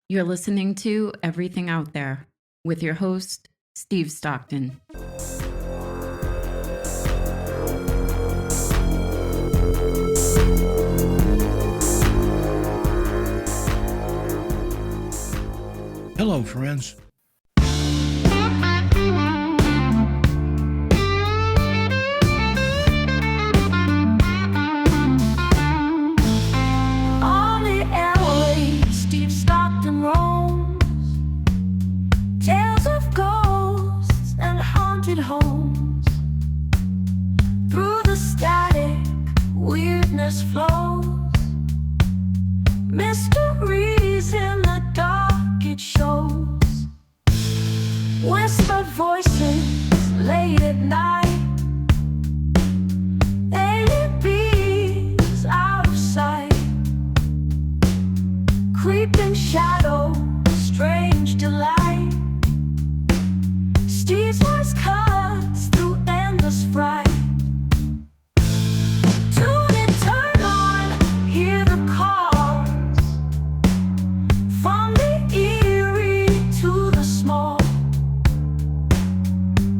You're listening to Everything Out There with your host, Steve Stockton. Hello, friends. On the airways, Steve Stockton roams, tales of ghosts and haunted homes. Through the static, weirdness flows, mysteries in the dark it shows. Whispered voices late at night, alien beings out of sight. Creeping shadow, strange delight. Steve's voice cuts through endless fright. Tune in, turn on, hear the calls. From the eerie to the small.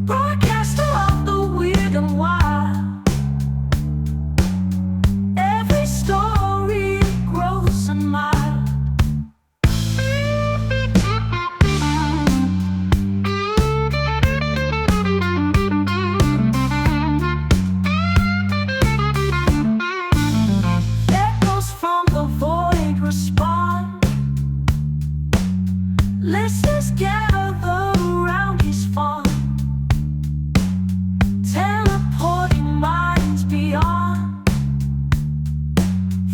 Broadcaster of the weird and wild. Every story grows and mild. Echoes from the void respond. Listeners gather around his font, teleporting minds beyond.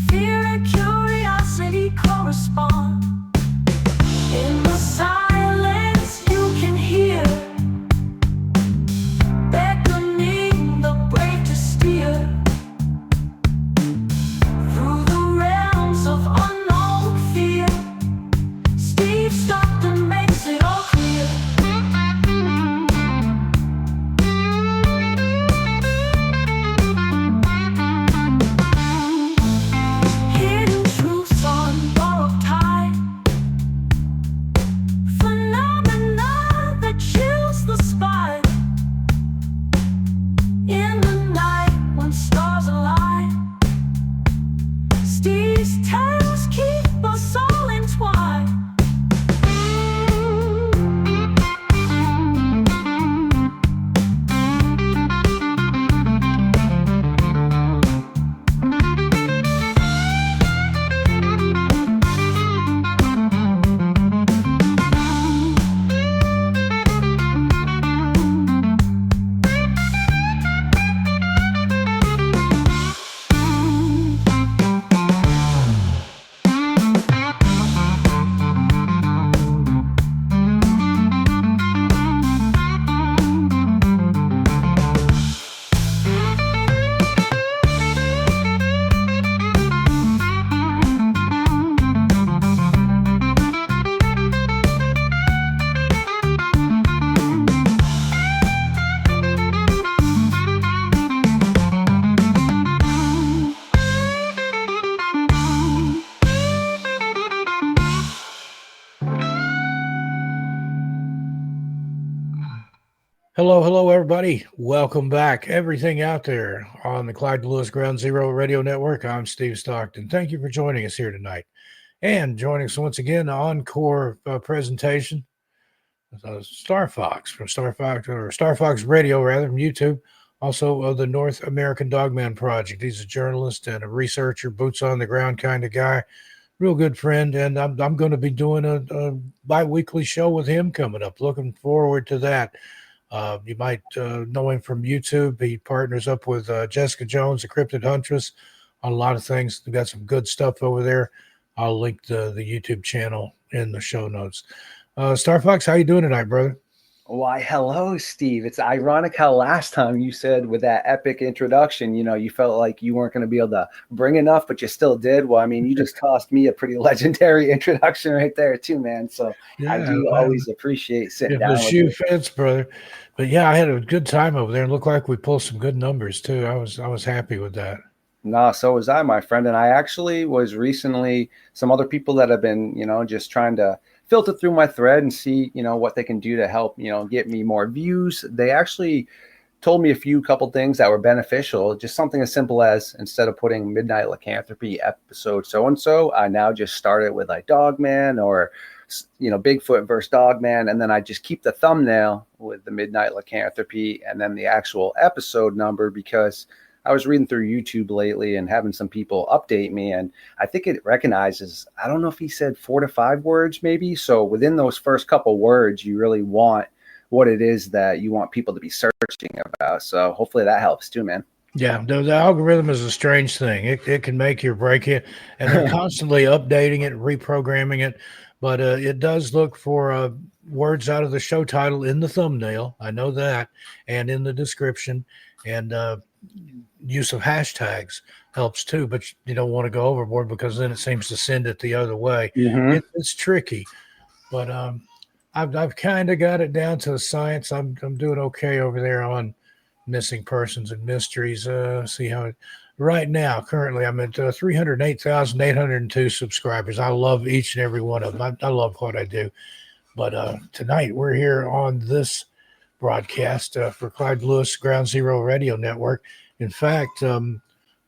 Fear and curiosity correspond. In the silence you can hear, beckoning the brave to steer. Through the realms of unknown fear, Steve Stockton makes it all clear. Hidden truths on borrowed time, phenomena that chills the spine. In the night when stars align, Steve's tales keep us all entwined. Hello, everybody. Welcome back. Everything out there on the Clyde Lewis Ground Zero Radio Network. I'm Steve Stockton. Thank you for joining us here tonight. And joining us once again, encore presentation, Starfox from Starfox Radio, rather, from YouTube. Also, the North American Dogman Project. He's a journalist and a researcher, boots on the ground kind of guy. Real good friend. And I'm going to be doing a bi-weekly show with him coming up. Looking forward to that. You might know him from YouTube. He partners up with Jessica Jones, the Cryptid Huntress, on a lot of things. They've got some good stuff over there. I'll link the YouTube channel in the show notes. Starfox, how you doing tonight, brother? Why, hello, Steve. It's ironic how last time you said with that epic introduction, you felt like you weren't going to be able to bring enough, but you still did. Well, I mean, you just tossed me a pretty legendary introduction right there too, man. So yeah, I do always appreciate sitting down. The shoe fits, brother. But yeah, I had a good time over there. It looked like we pulled some good numbers too. I was happy with that. Nah, so was I, my friend. And I actually was recently some other people that have been, just trying to filter through my thread and see, what they can do to help, get me more views. They actually told me a couple things that were beneficial. Just something as simple as instead of putting Midnight Lycanthropy episode so and so, I now just start it with like Dogman or Bigfoot versus Dogman, and then I just keep the thumbnail with the Midnight Lycanthropy and then the actual episode number, because I was reading through YouTube lately and having some people update me, and I think it recognizes, I don't know if he said 4 to 5 words maybe. So within those first couple words, you really want what it is that you want people to be searching about. So hopefully that helps too, man. Yeah, the algorithm is a strange thing. It can make you or break you, and they're constantly updating it, reprogramming it. But it does look for words out of the show title in the thumbnail. I know that, and in the description, and use of hashtags helps too. But you don't want to go overboard, because then it seems to send it the other way. Mm-hmm. It's tricky, but I've kind of got it down to a science. I'm doing okay over there on missing persons and mysteries. See how it right now. Currently, I'm at 308,802 subscribers. I love each and every one of them. I love what I do. But tonight we're here on this broadcast for Clyde Lewis Ground Zero Radio Network. In fact, we're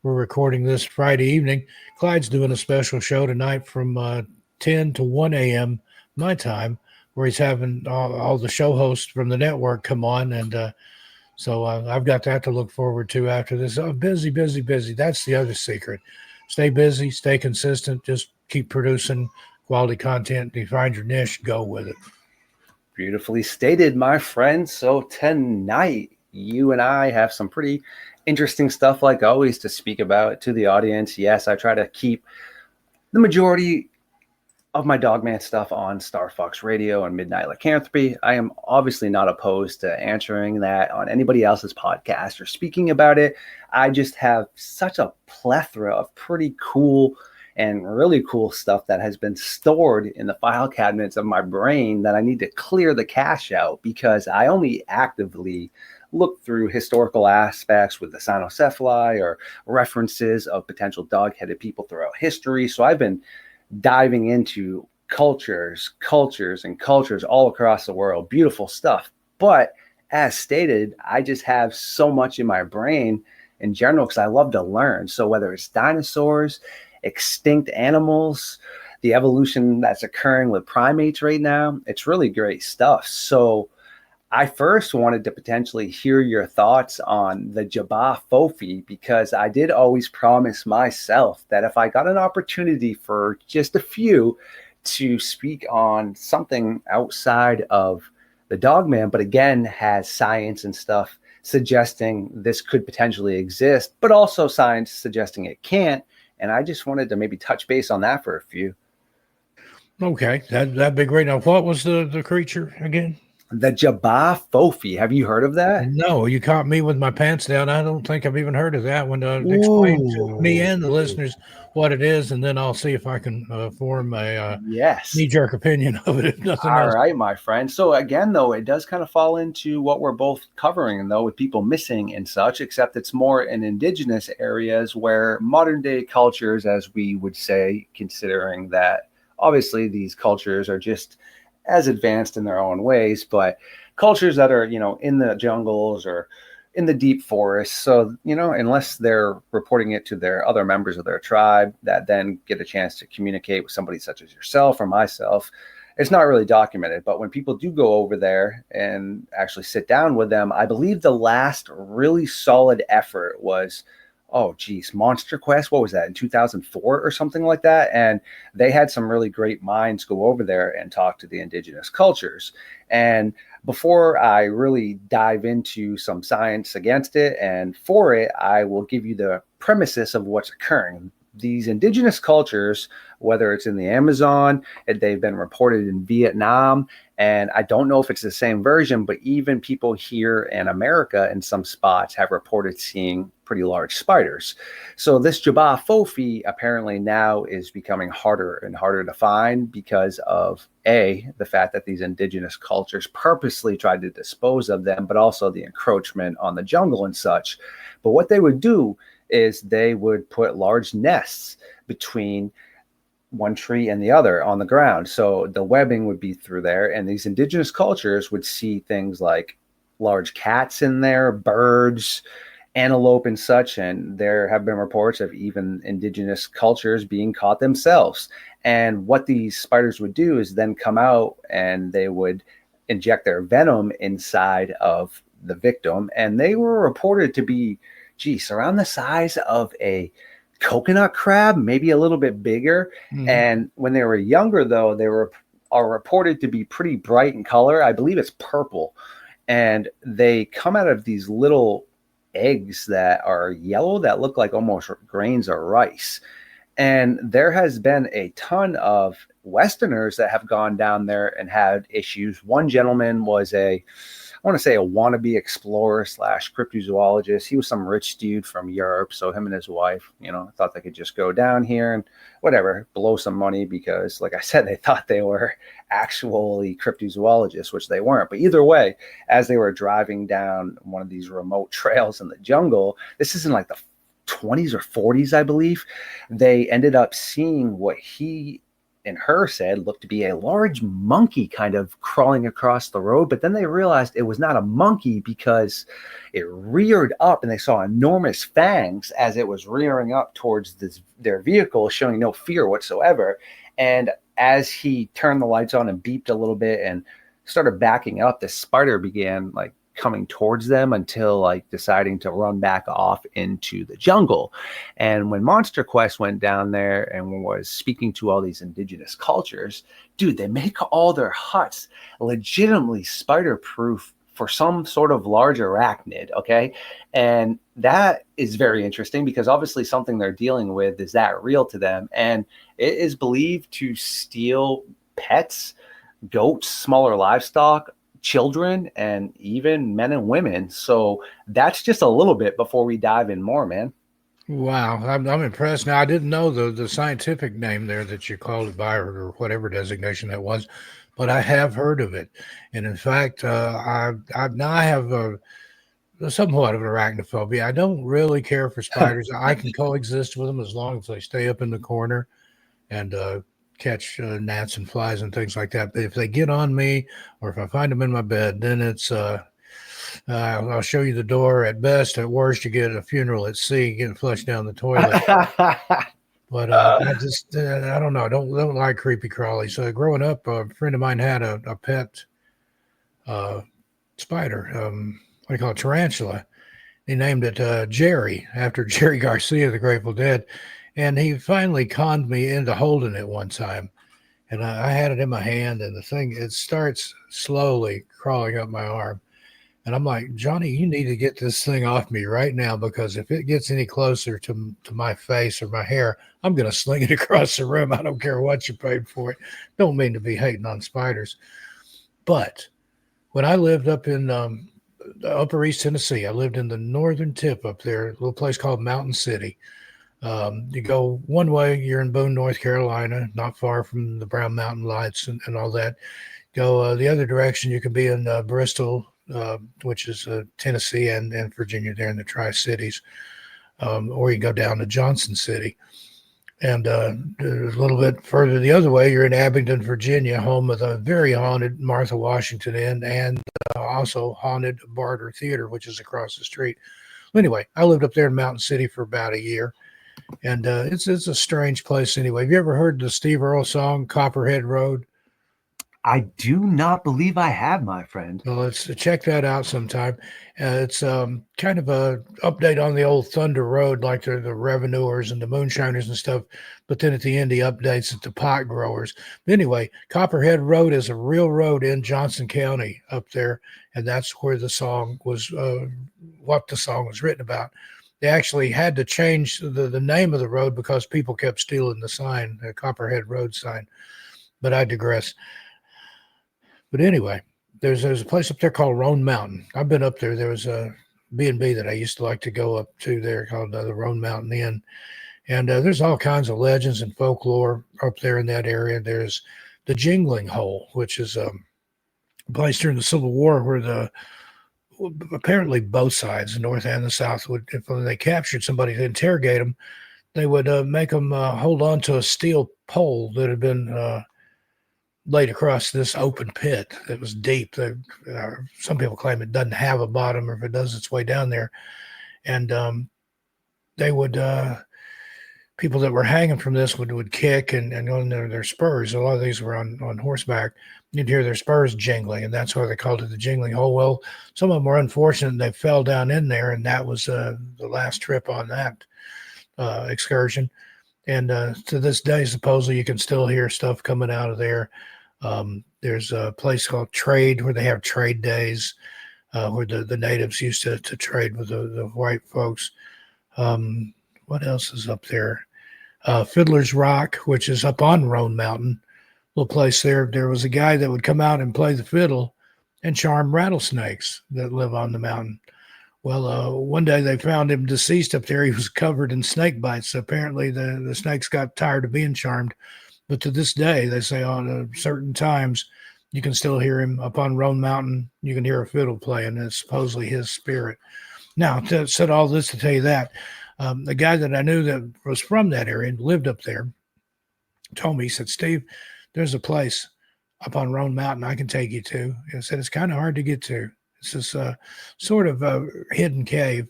recording this Friday evening. Clyde's doing a special show tonight from 10 to 1 a.m. my time, where he's having all the show hosts from the network come on. And so I've got that to look forward to after this. Busy, busy, busy. That's the other secret. Stay busy, stay consistent, just keep producing quality content. If you find your niche, go with it. Beautifully stated, my friend. So tonight, you and I have some pretty interesting stuff, like always, to speak about to the audience. Yes, I try to keep the majority of my Dogman stuff on Starfox Radio and Midnight Lycanthropy. I am obviously not opposed to answering that on anybody else's podcast or speaking about it. I just have such a plethora of pretty cool and really cool stuff that has been stored in the file cabinets of my brain that I need to clear the cache out, because I only actively look through historical aspects with the cynocephali or references of potential dog-headed people throughout history. So I've been diving into cultures all across the world. Beautiful stuff. But as stated, I just have so much in my brain in general, because I love to learn. So whether it's dinosaurs, extinct animals, the evolution that's occurring with primates right now, it's really great stuff. So I first wanted to potentially hear your thoughts on the Jabba Fofi, because I did always promise myself that if I got an opportunity for just a few to speak on something outside of the Dogman, but again has science and stuff suggesting this could potentially exist, but also science suggesting it can't. And I just wanted to maybe touch base on that for a few. Okay, that'd be great. Now, what was the creature again? The Jabba Fofi. Have you heard of that? No, you caught me with my pants down. I don't think I've even heard of that one. Explain to me and the listeners what it is, and then I'll see if I can form a Yes. knee-jerk opinion of it, if nothing All else. right, my friend. So again, though, it does kind of fall into what we're both covering, though, with people missing and such, except it's more in indigenous areas where modern day cultures, as we would say, considering that obviously these cultures are just as advanced in their own ways, but cultures that are, in the jungles or in the deep forests. So, unless they're reporting it to their other members of their tribe that then get a chance to communicate with somebody such as yourself or myself, it's not really documented. But when people do go over there and actually sit down with them, I believe the last really solid effort was, Monster Quest. What was that, in 2004 or something like that? And they had some really great minds go over there and talk to the indigenous cultures. And before I really dive into some science against it and for it, I will give you the premises of what's occurring. These indigenous cultures, whether it's in the Amazon, they've been reported in Vietnam, and I don't know if it's the same version, but even people here in America in some spots have reported seeing pretty large spiders. So this Jabba Fofi apparently now is becoming harder and harder to find because of the fact that these indigenous cultures purposely tried to dispose of them, but also the encroachment on the jungle and such. But what they would do is they would put large nests between one tree and the other on the ground. So the webbing would be through there, and these indigenous cultures would see things like large cats in there, birds, antelope, and such. And there have been reports of even indigenous cultures being caught themselves. And what these spiders would do is then come out and they would inject their venom inside of the victim. And they were reported to be, geez, around the size of a coconut crab, maybe a little bit bigger. And when they were younger, though, they are reported to be pretty bright in color. I believe it's purple. And they come out of these little eggs that are yellow that look like almost grains of rice. And there has been a ton of Westerners that have gone down there and had issues. One gentleman was I want to say a wannabe explorer / cryptozoologist. He was some rich dude from Europe. So him and his wife, thought they could just go down here and whatever, blow some money because, like I said, they thought they were actually cryptozoologists, which they weren't. But either way, as they were driving down one of these remote trails in the jungle, this is in like the 20s or 40s, I believe, they ended up seeing what he and her said looked to be a large monkey kind of crawling across the road. But then they realized it was not a monkey because it reared up and they saw enormous fangs as it was rearing up towards their vehicle, showing no fear whatsoever. And as he turned the lights on and beeped a little bit and started backing up, the spider began like coming towards them until like deciding to run back off into the jungle. And when Monster Quest went down there and was speaking to all these indigenous cultures, dude, they make all their huts legitimately spider proof for some sort of large arachnid. Okay. And that is very interesting because obviously something they're dealing with is that real to them. And it is believed to steal pets, goats, smaller livestock, children, and even men and women. So that's just a little bit before we dive in more, man. Wow, I'm impressed. Now, I didn't know the scientific name there that you called it by, or whatever designation that was, but I have heard of it. And in fact, I have somewhat of an arachnophobia. I don't really care for spiders. I can coexist with them as long as they stay up in the corner and catch gnats and flies and things like that. But if they get on me or if I find them in my bed, then it's I'll show you the door. At best, at worst, you get a funeral at sea, getting flushed down the toilet. But I don't know. I don't like creepy crawlies. So growing up, a friend of mine had a pet spider. What do you call it? Tarantula. He named it Jerry after Jerry Garcia, the Grateful Dead. And he finally conned me into holding it one time. And I had it in my hand, and it starts slowly crawling up my arm. And I'm like, Johnny, you need to get this thing off me right now, because if it gets any closer to my face or my hair, I'm going to sling it across the room. I don't care what you paid for it. Don't mean to be hating on spiders. But when I lived up in the Upper East Tennessee, I lived in the northern tip up there, a little place called Mountain City. You go one way, you're in Boone, North Carolina, not far from the Brown Mountain Lights and all that. Go the other direction, you can be in Bristol, which is Tennessee and Virginia, there in the Tri-Cities. Or you go down to Johnson City. And a little bit further the other way, you're in Abingdon, Virginia, home of the very haunted Martha Washington Inn and also haunted Barter Theater, which is across the street. Anyway, I lived up there in Mountain City for about a year. And it's a strange place anyway. Have you ever heard the Steve Earle song, Copperhead Road? I do not believe I have, my friend. Well, let's check that out sometime. It's kind of a update on the old Thunder Road, like the revenuers and the moonshiners and stuff. But then at the end, he updates it to pot growers. But anyway, Copperhead Road is a real road in Johnson County up there. And that's where the song was, what the song was written about. They actually had to change the name of the road because people kept stealing the sign, the Copperhead Road sign. But I digress. But anyway, there's a place up there called Roan Mountain. I've been up there. There was a B&B that I used to like to go up to there called the Roan Mountain Inn. And there's all kinds of legends and folklore up there in that area. There's the Jingling Hole, which is a place during the Civil War where apparently both sides, the North and the South, would, if when they captured somebody to interrogate them, they would make them hold on to a steel pole that had been laid across this open pit that was deep. Some people claim it doesn't have a bottom, or if it does, its way down there. And they would people that were hanging from this would kick and on their spurs. A lot of these were on horseback. You'd hear their spurs jingling, and that's why they called it the jingling hole. Well, some of them were unfortunate, and they fell down in there, and that was the last trip on that excursion. And to this day, supposedly you can still hear stuff coming out of there. There's a place called Trade where they have trade days where the natives used to trade with the white folks. What else is up there? Fiddler's Rock, which is up on Roan Mountain, little place there. There was a guy that would come out and play the fiddle and charm rattlesnakes that live on the mountain. Well, one day they found him deceased up there. He was covered in snake bites. So apparently the snakes got tired of being charmed. But to this day, they say on certain times, you can still hear him up on Roan Mountain. You can hear a fiddle playing. It's supposedly his spirit. Now, said all this to tell you that. The guy that I knew that was from that area and lived up there told me, he said, Steve, there's a place up on Roan Mountain I can take you to. And I said, it's kind of hard to get to. It's this sort of a hidden cave.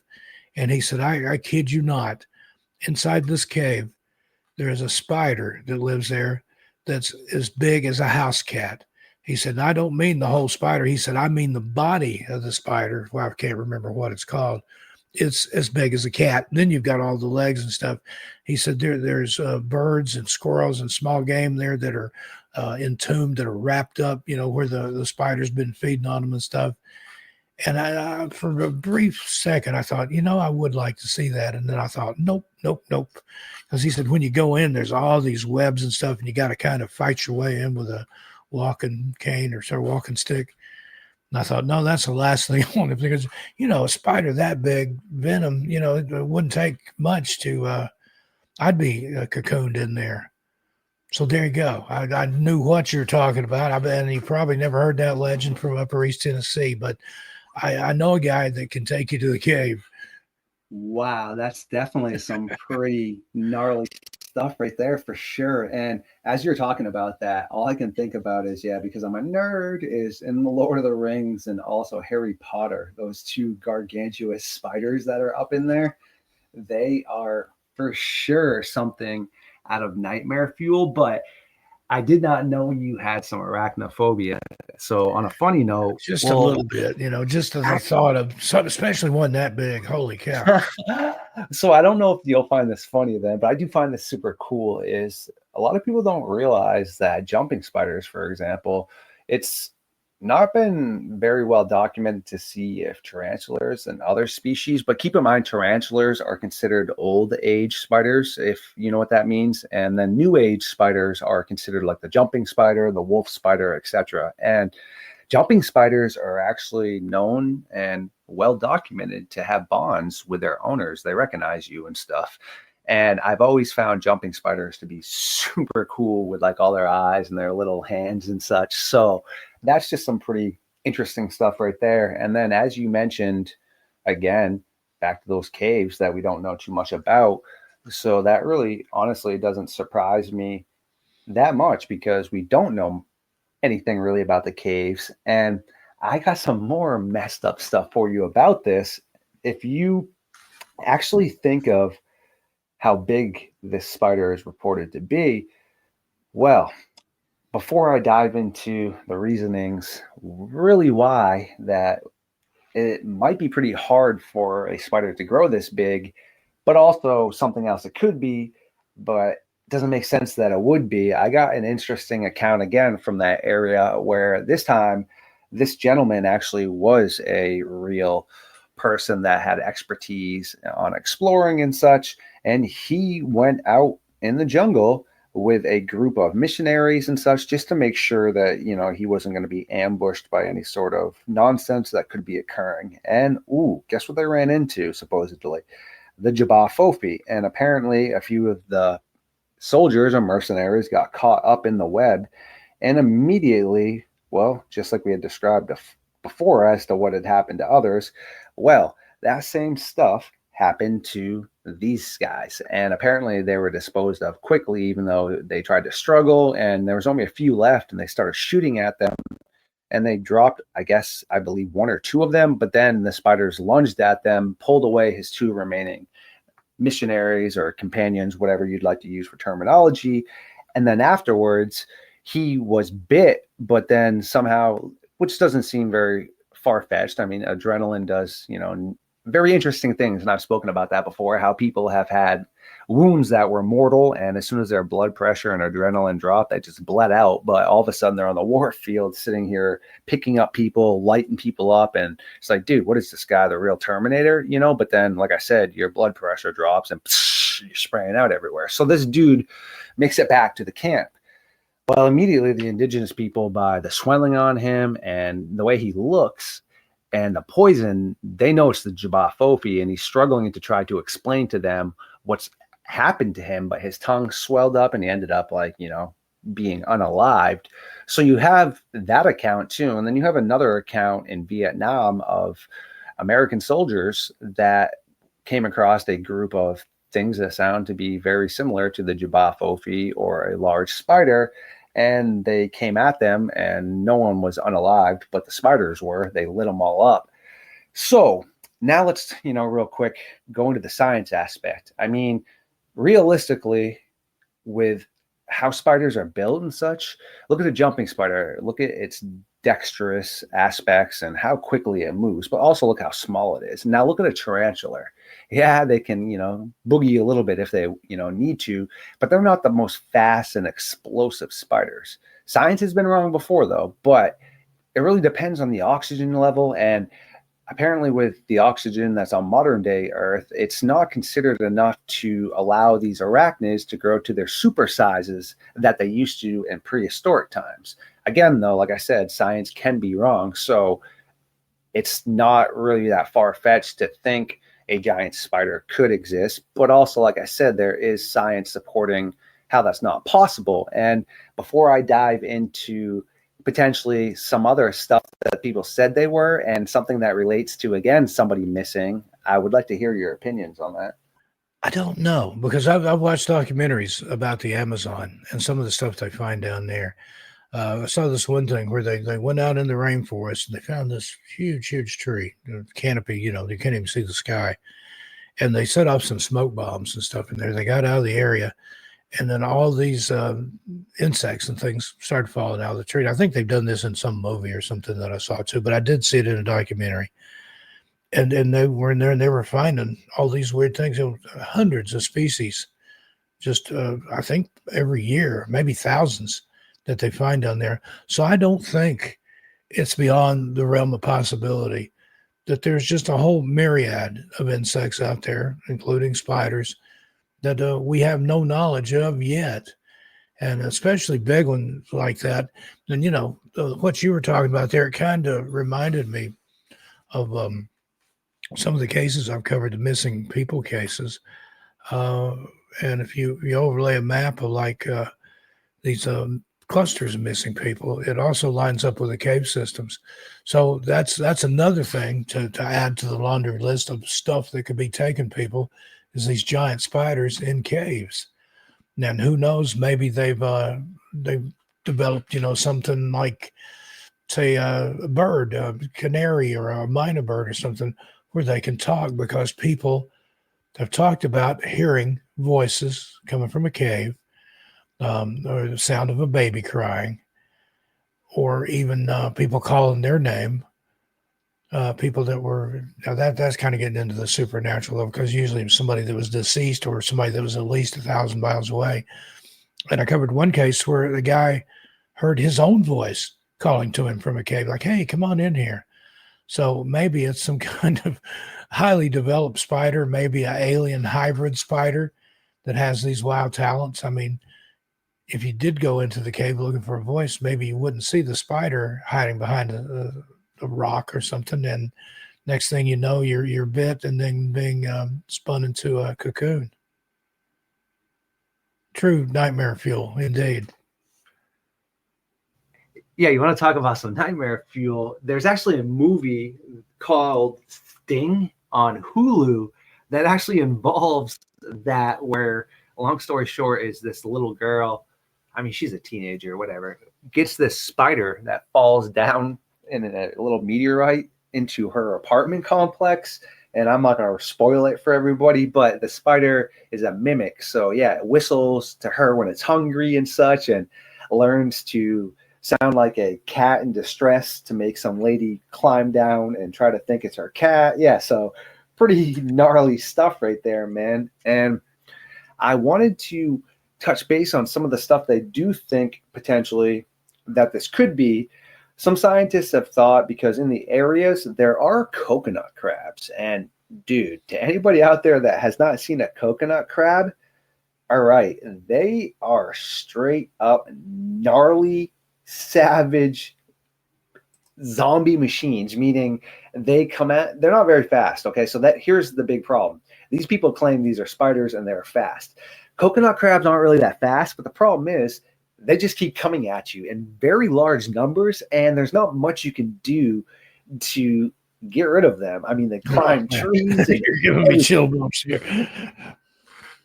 And he said, I kid you not, inside this cave, there is a spider that lives there that's as big as a house cat. He said, I don't mean the whole spider. He said, I mean the body of the spider. Well, I can't remember what it's called. It's as big as a cat. Then you've got all the legs and stuff. He said there's birds and squirrels and small game there that are entombed, that are wrapped up, where the spider's been feeding on them and stuff. And I for a brief second, I thought, I would like to see that. And then I thought, nope. Because he said, when you go in, there's all these webs and stuff, and you got to kind of fight your way in with a walking cane or walking stick. And I thought, no, that's the last thing I want. Because, a spider that big, venom, it wouldn't take much to, I'd be cocooned in there. So there you go. I knew what you're talking about. And you probably never heard that legend from Upper East Tennessee, but I know a guy that can take you to the cave. Wow, that's definitely some pretty gnarly stuff right there for sure. And as you're talking about that, all I can think about is, because I'm a nerd, is in the Lord of the Rings and also Harry Potter, those two gargantuous spiders that are up in there, they are for sure something out of nightmare fuel. But I did not know you had some arachnophobia. So on a funny note, just a little bit, just as I thought of something, especially one that big. Holy cow. So I don't know if you'll find this funny then, but I do find this super cool. Is a lot of people don't realize that jumping spiders, for example, it's not been very well documented to see if tarantulas and other species, but keep in mind, tarantulas are considered old age spiders, if you know what that means. And then new age spiders are considered like the jumping spider, the wolf spider, etc. And jumping spiders are actually known and well documented to have bonds with their owners. They recognize you and stuff. And I've always found jumping spiders to be super cool with like all their eyes and their little hands and such. So that's just some pretty interesting stuff right there. And then, as you mentioned, again, back to those caves that we don't know too much about. So that really, honestly, doesn't surprise me that much because we don't know anything really about the caves. And I got some more messed up stuff for you about this. If you actually think of how big this spider is reported to be, well, before I dive into the reasonings, really why that it might be pretty hard for a spider to grow this big, but also something else it could be, but it doesn't make sense that it would be. I got an interesting account again from that area where this time this gentleman actually was a real person that had expertise on exploring and such, and he went out in the jungle with a group of missionaries and such, just to make sure that, he wasn't going to be ambushed by any sort of nonsense that could be occurring. And, guess what they ran into, supposedly? The Jabba Fofi. And apparently a few of the soldiers or mercenaries got caught up in the web and immediately, well, just like we had described before as to what had happened to others. Well, that same stuff happened to these guys, and apparently they were disposed of quickly, even though they tried to struggle, and there was only a few left, and they started shooting at them, and they dropped, I believe one or two of them, but then the spiders lunged at them, pulled away his two remaining missionaries or companions, whatever you'd like to use for terminology. And then afterwards, he was bit, but then somehow, which doesn't seem very far fetched. I mean, adrenaline does, very interesting things. And I've spoken about that before, how people have had wounds that were mortal. And as soon as their blood pressure and adrenaline dropped, they just bled out. But all of a sudden, they're on the war field sitting here, picking up people, lighting people up. And it's like, dude, what is this guy, the real Terminator? But then, like I said, your blood pressure drops and you're spraying out everywhere. So this dude makes it back to the camp. Well, immediately the indigenous people, by the swelling on him and the way he looks and the poison, they notice the Jabba Fofi, and he's struggling to try to explain to them what's happened to him, but his tongue swelled up and he ended up being unalived. So you have that account too. And then you have another account in Vietnam of American soldiers that came across a group of things that sound to be very similar to the Jabba Fofi or a large spider. And they came at them, and no one was unalived, but the spiders were. They lit them all up. So now let's, real quick, go into the science aspect. I mean, realistically, with how spiders are built and such, look at a jumping spider. Look at its dexterous aspects and how quickly it moves, but also look how small it is. Now look at a tarantula. Yeah, they can, boogie a little bit if they, need to, but they're not the most fast and explosive spiders. Science has been wrong before, though, but it really depends on the oxygen level. And apparently with the oxygen that's on modern day Earth, it's not considered enough to allow these arachnids to grow to their super sizes that they used to in prehistoric times. Again, though, like I said, science can be wrong. So it's not really that far-fetched to think a giant spider could exist. But also, like I said, there is science supporting how that's not possible. And before I dive into potentially some other stuff that people said they were and something that relates to, again, somebody missing, I would like to hear your opinions on that. I don't know, because I've watched documentaries about the Amazon and some of the stuff they find down there. I saw this one thing where they went out in the rainforest and they found this huge tree, canopy, you can't even see the sky. And they set off some smoke bombs and stuff in there. They got out of the area, and then all these insects and things started falling out of the tree. I think they've done this in some movie or something that I saw too, but I did see it in a documentary. And they were in there and they were finding all these weird things, hundreds of species, just I think every year, maybe thousands that they find down there. So I don't think it's beyond the realm of possibility that there's just a whole myriad of insects out there, including spiders, that we have no knowledge of yet. And especially big ones like that. And, what you were talking about there, it kind of reminded me of some of the cases I've covered, the missing people cases. And if you overlay a map of these clusters of missing people, it also lines up with the cave systems. So that's another thing to add to the laundry list of stuff that could be taking people, is these giant spiders in caves. And who knows, maybe they've developed, something like, say, a bird, a canary or a mynah bird or something, where they can talk, because people have talked about hearing voices coming from a cave, or the sound of a baby crying, or even people calling their name. People that were, now that's kind of getting into the supernatural level, because usually it was somebody that was deceased or somebody that was at least 1,000 miles away. And I covered one case where the guy heard his own voice calling to him from a cave, like, "Hey, come on in here." So maybe it's some kind of highly developed spider, maybe an alien hybrid spider that has these wild talents. I mean, if you did go into the cave looking for a voice, maybe you wouldn't see the spider hiding behind a rock or something. And next thing you know, you're bit and then being spun into a cocoon. True nightmare fuel, indeed. Yeah, you want to talk about some nightmare fuel? There's actually a movie called Sting on Hulu that actually involves that, where, long story short, is this little girl, I mean, she's a teenager or whatever, gets this spider that falls down in a little meteorite into her apartment complex. And I'm not going to spoil it for everybody, but the spider is a mimic. So, yeah, it whistles to her when it's hungry and such, and learns to sound like a cat in distress to make some lady climb down and try to think it's her cat. Yeah, so pretty gnarly stuff right there, man. And I wanted to touch base on some of the stuff they do think potentially that this could be. Some scientists have thought, because in the areas there are coconut crabs. And dude, to anybody out there that has not seen a coconut crab, all right, they are straight up gnarly, savage zombie machines, meaning they're not very fast. Okay, so here's the big problem. These people claim these are spiders and they're fast. Coconut crabs aren't really that fast, but the problem is they just keep coming at you in very large numbers, and there's not much you can do to get rid of them. I mean, they climb trees. And You're giving me chill bumps here.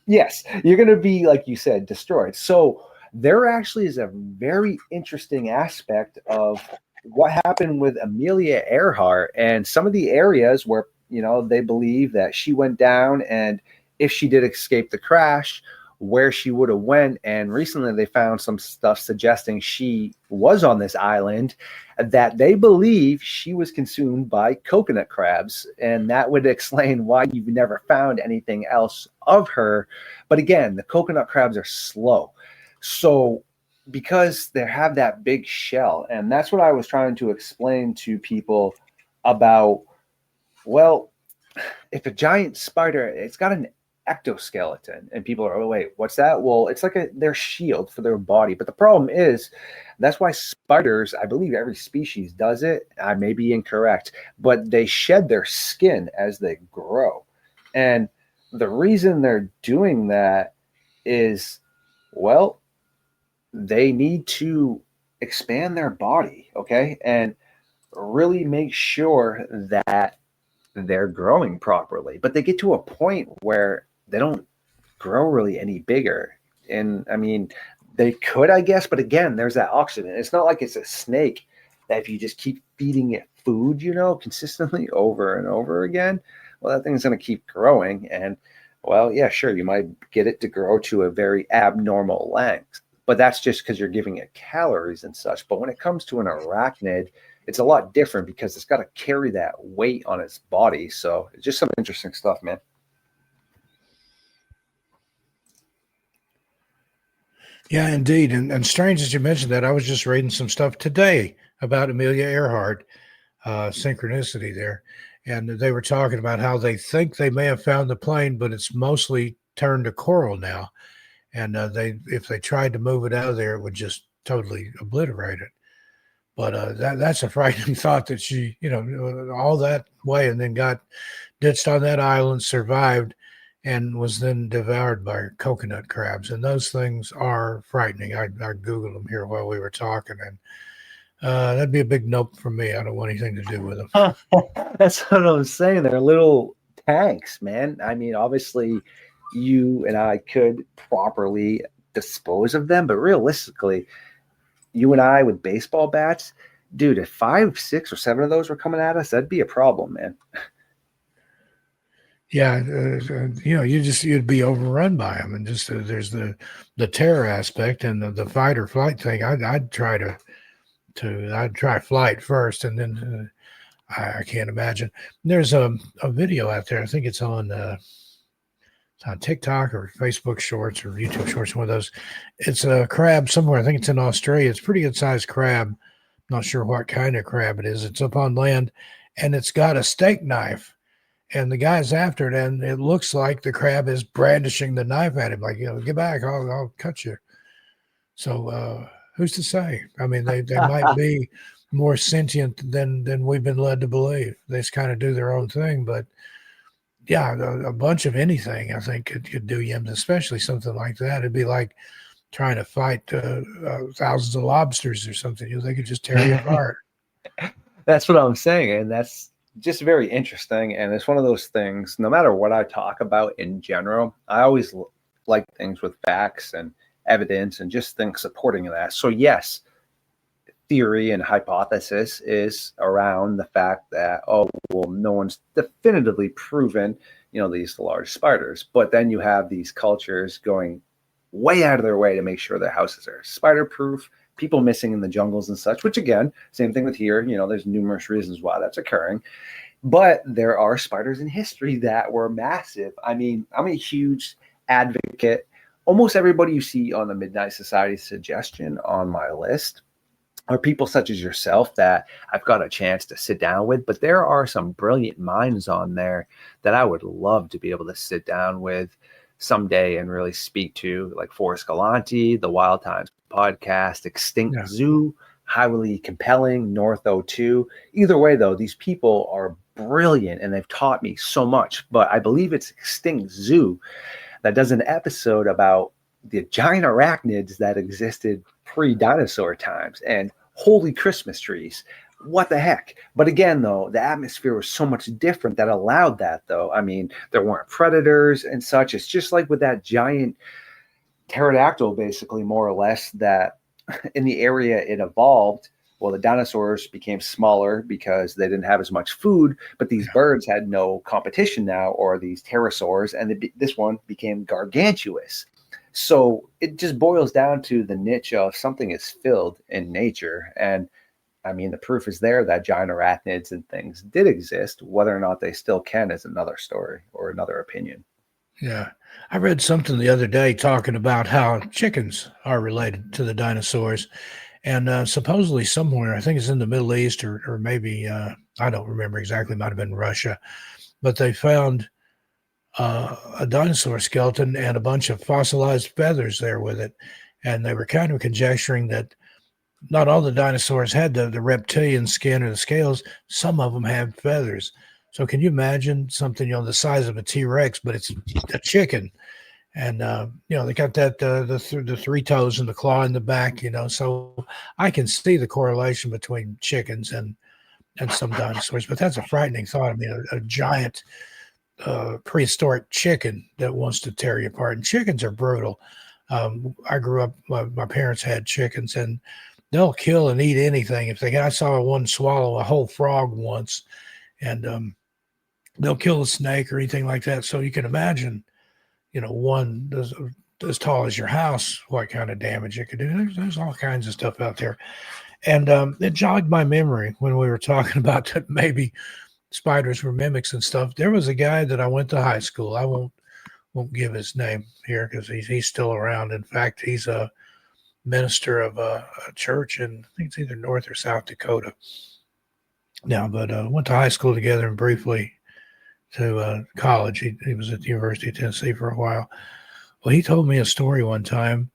Yes, you're going to be, like you said, destroyed. So there actually is a very interesting aspect of what happened with Amelia Earhart and some of the areas where, they believe that she went down, and if she did escape the crash, where she would have went. And recently they found some stuff suggesting she was on this island, that they believe she was consumed by coconut crabs. And that would explain why you've never found anything else of her. But again, the coconut crabs are slow. So because they have that big shell, and that's what I was trying to explain to people about, well, if a giant spider, it's got an ectoskeleton, and people are, oh wait, what's that? Well, it's like their shield for their body. But the problem is, that's why spiders, I believe every species does it, I may be incorrect, but they shed their skin as they grow. And the reason they're doing that is, well, they need to expand their body, okay, and really make sure that they're growing properly. But they get to a point where they don't grow really any bigger. And I mean, they could, I guess, but again, there's that oxygen. It's not like it's a snake that if you just keep feeding it food, consistently over and over again, well, that thing's going to keep growing. And well, yeah, sure, you might get it to grow to a very abnormal length, but that's just because you're giving it calories and such. But when it comes to an arachnid, it's a lot different because it's got to carry that weight on its body. So it's just some interesting stuff, man. Yeah, indeed. And strange that you mentioned that. I was just reading some stuff today about Amelia Earhart, synchronicity there. And they were talking about how they think they may have found the plane, but it's mostly turned to coral now. And if they tried to move it out of there, it would just totally obliterate it. But that's a frightening thought that she, all that way and then got ditched on that island, survived, and was then devoured by coconut crabs. And those things are frightening. I Googled them here while we were talking, and that'd be a big nope from me. I don't want anything to do with them. That's what I'm saying. They're little tanks, man. I mean, obviously, you and I could properly dispose of them, but realistically, you and I with baseball bats, dude, if 5, 6, or 7 of those were coming at us, that'd be a problem, man. Yeah, you'd be overrun by them, and just there's the terror aspect and the fight or flight thing. I'd try flight first, and then I can't imagine. There's a video out there. I think it's on TikTok or Facebook Shorts or YouTube Shorts. One of those. It's a crab somewhere. I think it's in Australia. It's a pretty good sized crab. Not sure what kind of crab it is. It's up on land, and it's got a steak knife. And the guy's after it, and it looks like the crab is brandishing the knife at him, like, get back, I'll cut you. So who's to say? I mean, they might be more sentient than we've been led to believe. They just kind of do their own thing. But yeah, a bunch of anything, I think, could do you, especially something like that. It'd be like trying to fight thousands of lobsters or something. They could just tear you apart. That's what I'm saying. And that's just very interesting. And it's one of those things, no matter what I talk about in general, I always like things with facts and evidence and just things supporting that. So, yes, theory and hypothesis is around the fact that, oh, well, no one's definitively proven, these large spiders. But then you have these cultures going way out of their way to make sure their houses are spider proof, people missing in the jungles and such, which again, same thing with here, there's numerous reasons why that's occurring. But there are spiders in history that were massive. I mean, I'm a huge advocate. Almost everybody you see on the Midnight Society suggestion on my list are people such as yourself that I've got a chance to sit down with. But there are some brilliant minds on there that I would love to be able to sit down with someday and really speak to, like Forrest Galante, the Wild Times podcast, Extinct Zoo, highly compelling, North O2. Either way, though, these people are brilliant and they've taught me so much. But I believe it's Extinct Zoo that does an episode about the giant arachnids that existed pre-dinosaur times, and holy Christmas trees. What the heck? But again, though, the atmosphere was so much different that allowed that, though. I mean, there weren't predators and such. It's just like with that giant pterodactyl, basically, more or less, that in the area it evolved. Well, the dinosaurs became smaller because they didn't have as much food, but these birds had no competition now, or these pterosaurs, and this one became gargantuous. So it just boils down to the niche of something is filled in nature. And I mean, the proof is there that giant arachnids and things did exist. Whether or not they still can is another story or another opinion. Yeah. I read something the other day talking about how chickens are related to the dinosaurs. And supposedly somewhere, I think it's in the Middle East or maybe, I don't remember exactly, might have been Russia, but they found a dinosaur skeleton and a bunch of fossilized feathers there with it. And they were kind of conjecturing that not all the dinosaurs had the reptilian skin or the scales. Some of them had feathers. So can you imagine something, the size of a T-Rex, but it's a chicken. And, they got that, the three toes and the claw in the back, so I can see the correlation between chickens and some dinosaurs, but that's a frightening thought. I mean, a giant prehistoric chicken that wants to tear you apart. And chickens are brutal. I grew up, my parents had chickens, and they'll kill and eat anything. I saw one swallow a whole frog once, and they'll kill a snake or anything like that. So you can imagine, one as tall as your house, what kind of damage it could do. There's all kinds of stuff out there. And it jogged my memory when we were talking about that maybe spiders were mimics and stuff. There was a guy that I went to high school. I won't give his name here because he's still around. In fact, he's a minister of a church in, I think it's either North or South Dakota now, but went to high school together and briefly to college. He was at the University of Tennessee for a while. Well, he told me a story one time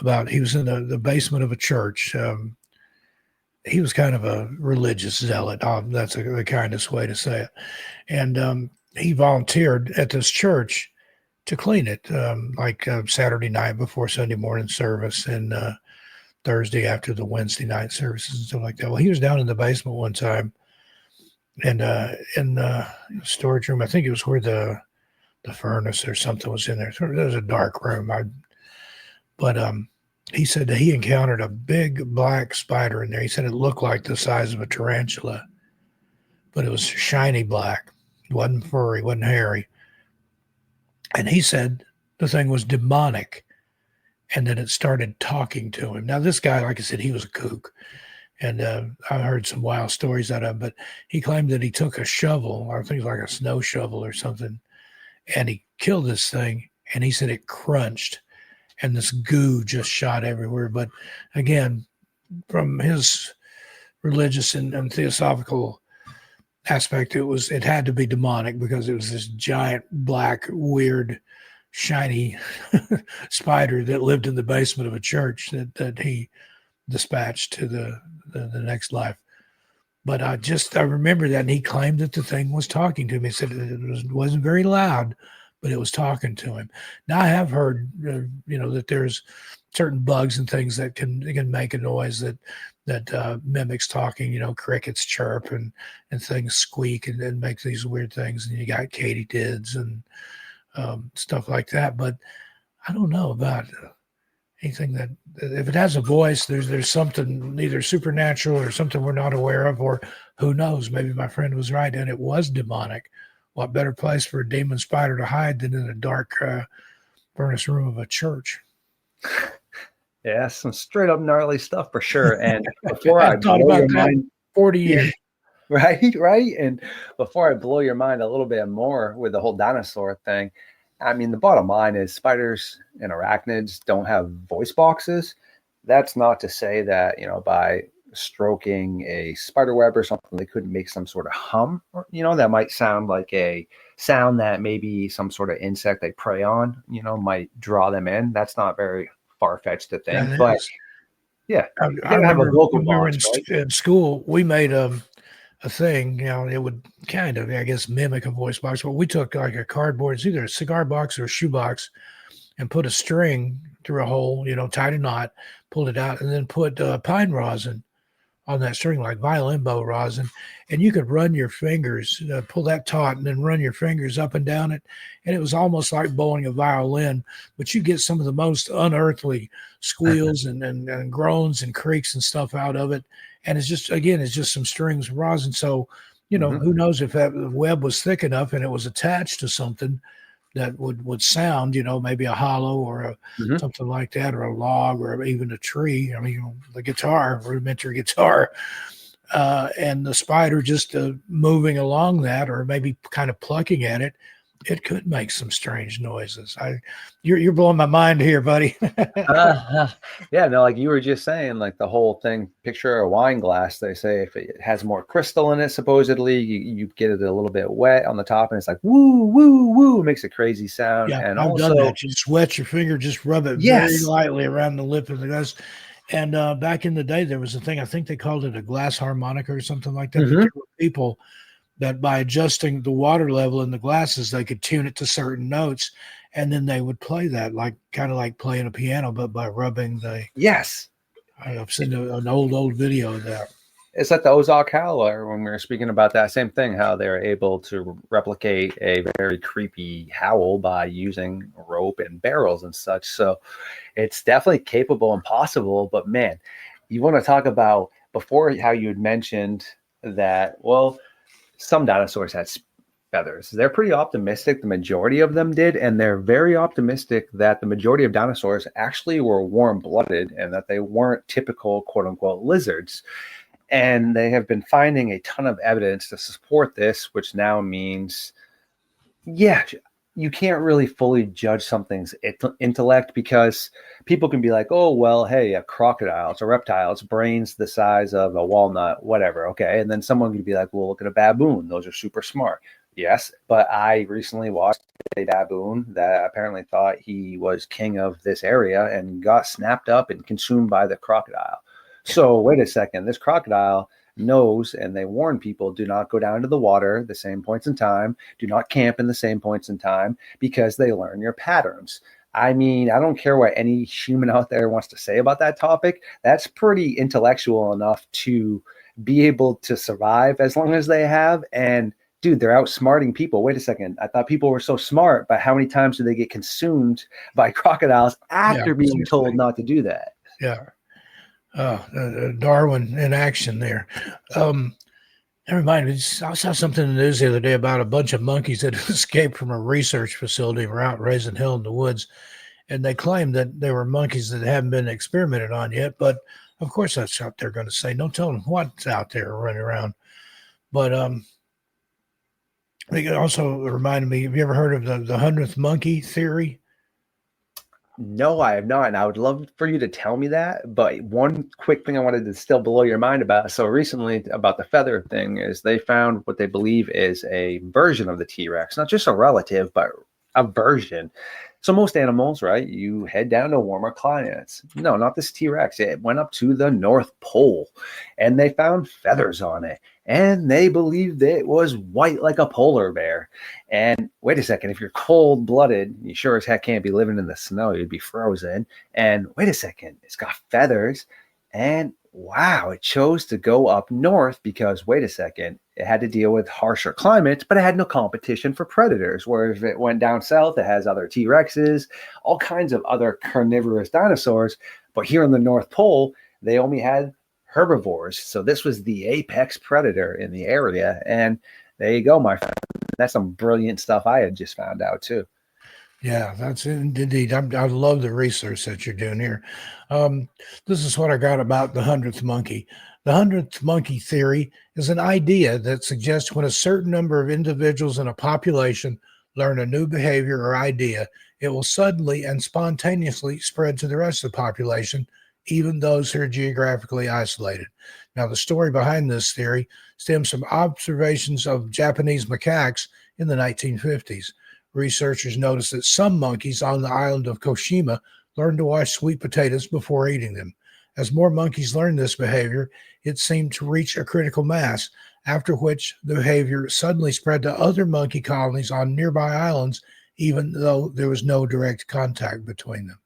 about he was in the basement of a church. He was kind of a religious zealot. That's the kindest way to say it. And he volunteered at this church to clean it, like Saturday night before Sunday morning service and Thursday after the Wednesday night services and stuff like that. Well, he was down in the basement one time, and in the storage room, I think it was where the furnace or something was in there. So there was a dark room. But he said that he encountered a big black spider in there. He said it looked like the size of a tarantula, but it was shiny black. It wasn't furry, wasn't hairy. And he said the thing was demonic and that it started talking to him. Now, this guy, like I said, he was a kook. And I heard some wild stories out of him, but he claimed that he took a shovel, or things like a snow shovel or something, and he killed this thing. And he said it crunched and this goo just shot everywhere. But again, from his religious and theosophical aspect, it had to be demonic because it was this giant, black, weird, shiny spider that lived in the basement of a church that he dispatched to the next life. But I remember that, and he claimed that the thing was talking to him. He said it wasn't very loud, but it was talking to him. Now I have heard, that there's certain bugs and things that can make a noise that mimics talking. You know, crickets chirp and things squeak and make these weird things. And you got katydids and stuff like that. But I don't know about anything that if it has a voice, there's something either supernatural or something we're not aware of, or who knows? Maybe my friend was right and it was demonic. What better place for a demon spider to hide than in a dark furnace room of a church? Yeah, some straight up gnarly stuff for sure. And before I I've thought blow about your that mind, 40 years. right. And before I blow your mind a little bit more with the whole dinosaur thing, I mean, the bottom line is spiders and arachnids don't have voice boxes. That's not to say that, by stroking a spider web or something, they couldn't make some sort of hum, or, that might sound like a sound that maybe some sort of insect they prey on, might draw them in. That's not very far-fetched to think, That but is. yeah, I, you I gotta have a remember vocal when we were box, right? in school, we made a thing, it would kind of, I guess, mimic a voice box. But we took like a cardboard, it's either a cigar box or a shoe box, and put a string through a hole, tied a knot, pulled it out, and then put pine rosin on that string, like violin bow rosin. And you could run your fingers, pull that taut, and then run your fingers up and down it. And it was almost like bowling a violin, but you get some of the most unearthly squeals and groans and creaks and stuff out of it. And it's just some strings of rosin. So, Mhm. who knows if that web was thick enough and it was attached to something that would sound, maybe a hollow or Mhm. something like that, or a log, or even a tree. I mean, the guitar, rudimentary guitar, and the spider just moving along that, or maybe kind of plucking at it. It could make some strange noises. You're blowing my mind here, buddy. Uh, yeah, no, like you were just saying, like the whole thing, picture a wine glass. They say if it has more crystal in it, supposedly, you get it a little bit wet on the top and it's like woo, woo, woo, makes a crazy sound. Yeah, And I've done that. also, Just wet your finger, just rub it very yes. lightly around the lip of the glass. And back in the day, there was a thing, I think they called it a glass harmonica or something like that. But Mhm. there were people that by adjusting the water level in the glasses, they could tune it to certain notes. And then they would play that, like kind of like playing a piano, but by rubbing Yes. I've seen an old video of that. It's like the Ozark Howler when we were speaking about that same thing, how they're able to replicate a very creepy howl by using rope and barrels and such. So it's definitely capable and possible. But man, you want to talk about before how you had mentioned that, well, some dinosaurs had feathers. They're pretty optimistic. The majority of them did. And they're very optimistic that the majority of dinosaurs actually were warm blooded and that they weren't typical, quote unquote, lizards. And they have been finding a ton of evidence to support this, which now means, yeah, you can't really fully judge something's intellect because people can be like, oh, well, hey, a crocodile, it's a reptile, its brain's the size of a walnut, whatever. Okay. And then someone could be like, well, look at a baboon. Those are super smart. Yes. But I recently watched a baboon that apparently thought he was king of this area and got snapped up and consumed by the crocodile. So wait a second, this crocodile knows, and they warn people, do not go down to the water the same points in time, do not camp in the same points in time, because they learn your patterns. I mean, I don't care what any human out there wants to say about that topic. That's pretty intellectual enough to be able to survive as long as they have. And dude, they're outsmarting people. Wait a second. I thought people were so smart, but how many times do they get consumed by crocodiles after being seriously. told not to do that? Yeah. Darwin in action there. That reminded me, I saw something in the news the other day about a bunch of monkeys that escaped from a research facility and were out raising hell in the woods. And they claimed that they were monkeys that hadn't been experimented on yet. But of course, that's what they're going to say. Don't tell them what's out there running around. But it also reminded me, have you ever heard of the 100th monkey theory? No, I have not. And I would love for you to tell me that. But one quick thing I wanted to still blow your mind about. So recently about the feather thing is they found what they believe is a version of the T-Rex, not just a relative, but a version. So most animals, right, you head down to warmer climates. No, not this T-Rex. It went up to the North Pole and they found feathers on it. And they believed it was white like a polar bear. And wait a second, if you're cold-blooded, you sure as heck can't be living in the snow. You'd be frozen. And wait a second, it's got feathers. And wow, it chose to go up north because, wait a second, it had to deal with harsher climates, but it had no competition for predators. Where if it went down south, it has other T Rexes, all kinds of other carnivorous dinosaurs. But here in the North Pole, they only had herbivores. So this was the apex predator in the area. And there you go, my friend. That's some brilliant stuff I had just found out, too. Yeah, that's indeed. I love the research that you're doing here. Um, this is what I got about the 100th monkey. The 100th monkey theory is an idea that suggests when a certain number of individuals in a population learn a new behavior or idea, it will suddenly and spontaneously spread to the rest of the population, even those who are geographically isolated. Now, the story behind this theory stems from observations of Japanese macaques in the 1950s. Researchers noticed that some monkeys on the island of Koshima learned to wash sweet potatoes before eating them. As more monkeys learned this behavior, it seemed to reach a critical mass, after which the behavior suddenly spread to other monkey colonies on nearby islands, even though there was no direct contact between them.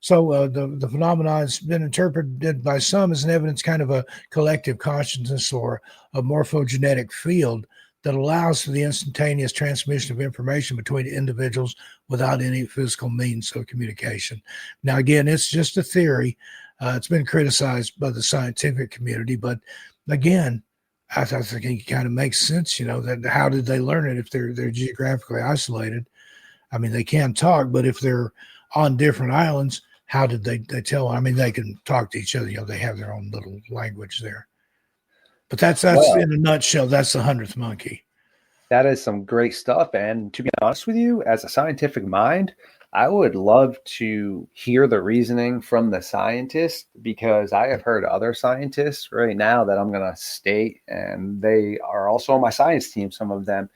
So the phenomenon has been interpreted by some as an evidence kind of a collective consciousness or a morphogenetic field that allows for the instantaneous transmission of information between individuals without any physical means of communication. Now, again, it's just a theory. It's been criticized by the scientific community, but again, I think it kind of makes sense, that how did they learn it if they're geographically isolated? I mean, they can talk, but if they're on different islands, how did they tell? I mean, they can talk to each other. They have their own little language there. But that's Well, in a nutshell. That's the 100th monkey. that is some great stuff. And to be honest with you, as a scientific mind, I would love to hear the reasoning from the scientists because I have heard other scientists right now that I'm going to state, and they are also on my science team, some of them.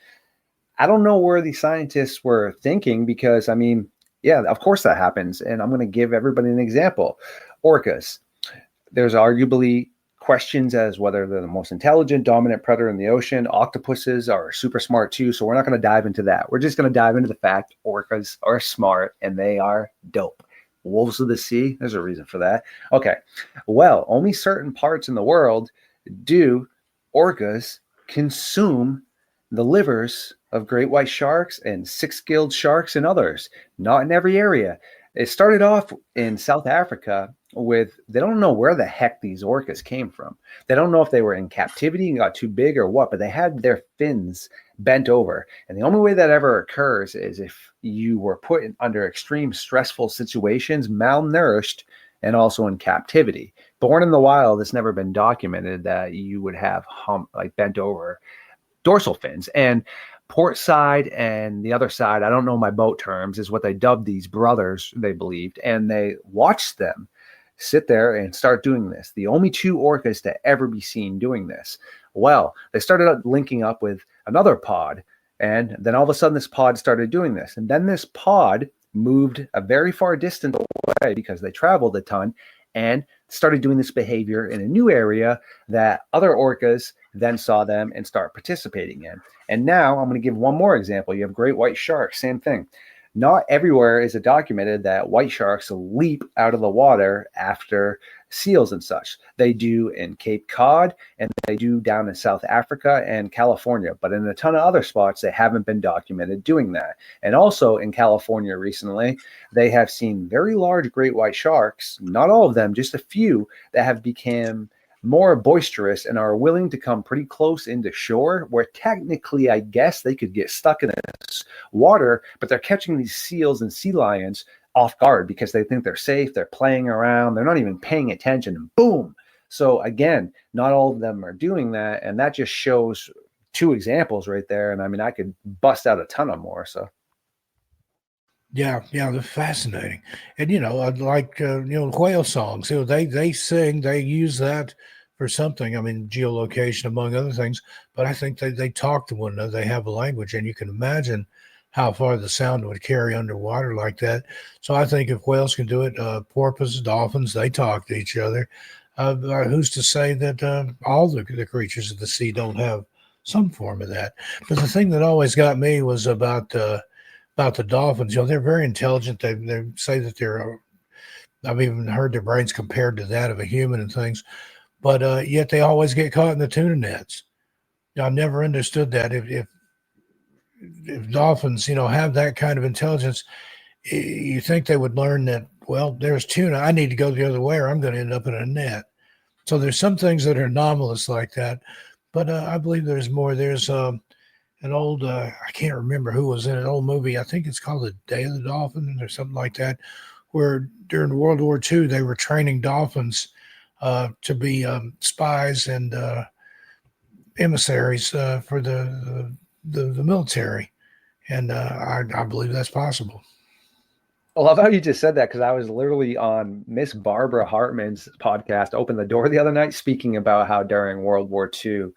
I don't know where these scientists were thinking because, I mean, yeah, of course that happens. And I'm going to give everybody an example. Orcas. There's arguably questions as whether they're the most intelligent, dominant predator in the ocean. Octopuses are super smart too. So we're not going to dive into that. We're just going to dive into the fact orcas are smart and they are dope. Wolves of the sea, there's a reason for that. Okay. Well, only certain parts in the world do orcas consume the livers of great white sharks and six-gilled sharks and others. Not in every area. It started off in South Africa with, they don't know where the heck these orcas came from. They don't know if they were in captivity and got too big or what, but they had their fins bent over. And the only way that ever occurs is if you were put under extreme stressful situations, malnourished, and also in captivity. Born in the wild, it's never been documented that you would have like bent over dorsal fins. And port side and the other side, I don't know my boat terms, is what they dubbed these brothers, they believed, and they watched them sit there and start doing this. The only two orcas to ever be seen doing this. Well, they started linking up with another pod, and then all of a sudden this pod started doing this. And then this pod moved a very far distance away because they traveled a ton and started doing this behavior in a new area that other orcas then saw them and start participating in. And now I'm going to give one more example. You have great white sharks, same thing. Not everywhere is it documented that white sharks leap out of the water after seals and such. They do in Cape Cod and they do down in South Africa and California, but in a ton of other spots, they haven't been documented doing that. And also in California recently, they have seen very large great white sharks, not all of them, just a few that have become more boisterous and are willing to come pretty close into shore, where technically, I guess, they could get stuck in this water, but they're catching these seals and sea lions off guard because they think they're safe. They're playing around. They're not even paying attention. And boom. So again, not all of them are doing that. And that just shows two examples right there. And I mean, I could bust out a ton of more. So. Yeah, they're fascinating, and like whale songs. They sing, they use that for something. I mean, geolocation among other things. But I think they talk to one another. They have a language, and you can imagine how far the sound would carry underwater like that. So I think if whales can do it, porpoises, dolphins, they talk to each other. Who's to say that all the creatures of the sea don't have some form of that? But the thing that always got me was about the dolphins. You know, they're very intelligent. They say that they're. I've even heard their brains compared to that of a human and things, but yet they always get caught in the tuna nets. I never understood that. If dolphins, you know, have that kind of intelligence, you think they would learn that. Well, there's tuna. I need to go the other way, or I'm going to end up in a net. So there's some things that are anomalous like that, but I believe there's more. There's an old I can't remember who was in an old movie. I think it's called The Day of the Dolphin or something like that, where during World War II they were training dolphins to be spies and emissaries for the military, and I believe that's possible. I love how you just said that because I was literally on Miss Barbara Hartman's podcast, Open the Door, the other night, speaking about how during World War II,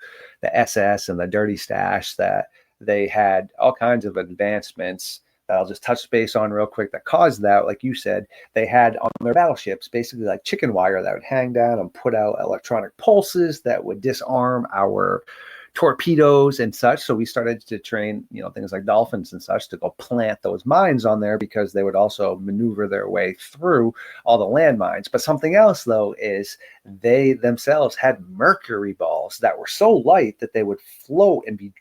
the SS and the Dirty Stash, that they had all kinds of advancements that I'll just touch base on real quick that caused that. Like you said, they had on their battleships basically like chicken wire that would hang down and put out electronic pulses that would disarm our torpedoes and such. So we started to train, things like dolphins and such to go plant those mines on there because they would also maneuver their way through all the landmines. But something else, though, is they themselves had mercury balls that were so light that they would float and be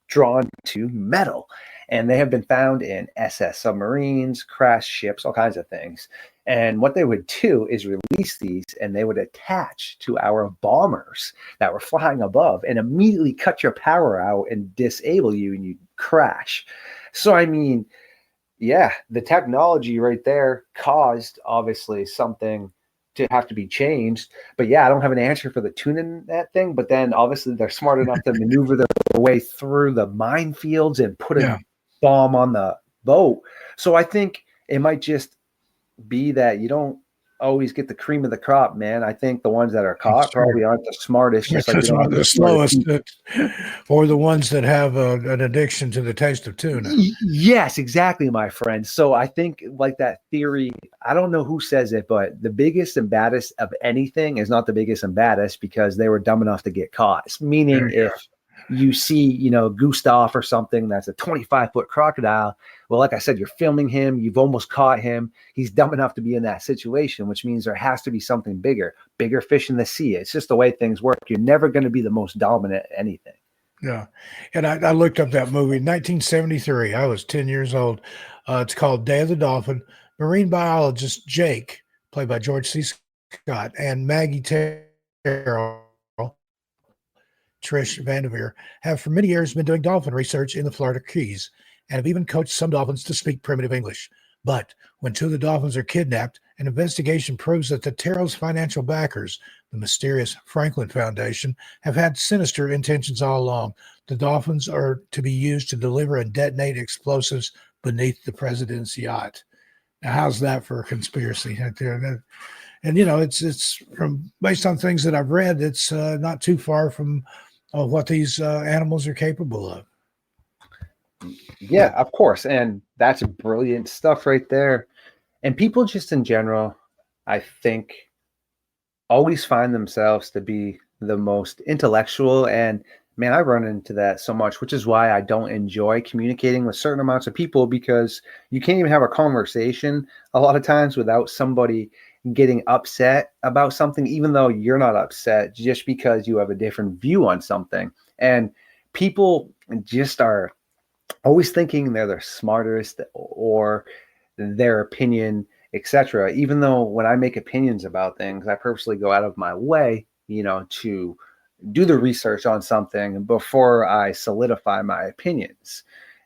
drawn to metal. And they have been found in SS submarines, crashed ships, all kinds of things. And what they would do is release these and they would attach to our bombers that were flying above and immediately cut your power out and disable you and you'd crash. So, I mean, yeah, the technology right there caused obviously something to have to be changed. But yeah, I don't have an answer for the tuna net thing. But then obviously they're smart enough to maneuver their way through the minefields and put a bomb on the boat. So I think it might just be that you don't always get the cream of the crop, man. I think the ones that are caught probably aren't the smartest, just like the slowest, or the ones that have an addiction to the taste of tuna. Yes, exactly, my friend. So I think like that theory, I don't know who says it, but the biggest and baddest of anything is not the biggest and baddest because they were dumb enough to get caught. Meaning if you see, Gustav or something that's a 25-foot crocodile. Well, like I said, you're filming him. You've almost caught him. He's dumb enough to be in that situation, which means there has to be something bigger fish in the sea. It's just the way things work. You're never going to be the most dominant at anything. Yeah. And I looked up that movie, 1973. I was 10 years old. It's called Day of the Dolphin. Marine biologist Jake, played by George C. Scott, and Maggie Terrell, Trish Vanderveer, have for many years been doing dolphin research in the Florida Keys and have even coached some dolphins to speak primitive English. But when two of the dolphins are kidnapped, an investigation proves that the Terrell's financial backers, the mysterious Franklin Foundation, have had sinister intentions all along. The dolphins are to be used to deliver and detonate explosives beneath the president's yacht. Now, how's that for a conspiracy? And it's from based on things that I've read. It's not too far from what these animals are capable of. Yeah, of course. And that's brilliant stuff right there. And people just in general, I think, always find themselves to be the most intellectual. And man, I run into that so much, which is why I don't enjoy communicating with certain amounts of people, because you can't even have a conversation a lot of times without somebody getting upset about something, even though you're not upset, just because you have a different view on something. And people just are always thinking they're the smartest or their opinion, etc. Even though when I make opinions about things, I purposely go out of my way, to do the research on something before I solidify my opinions.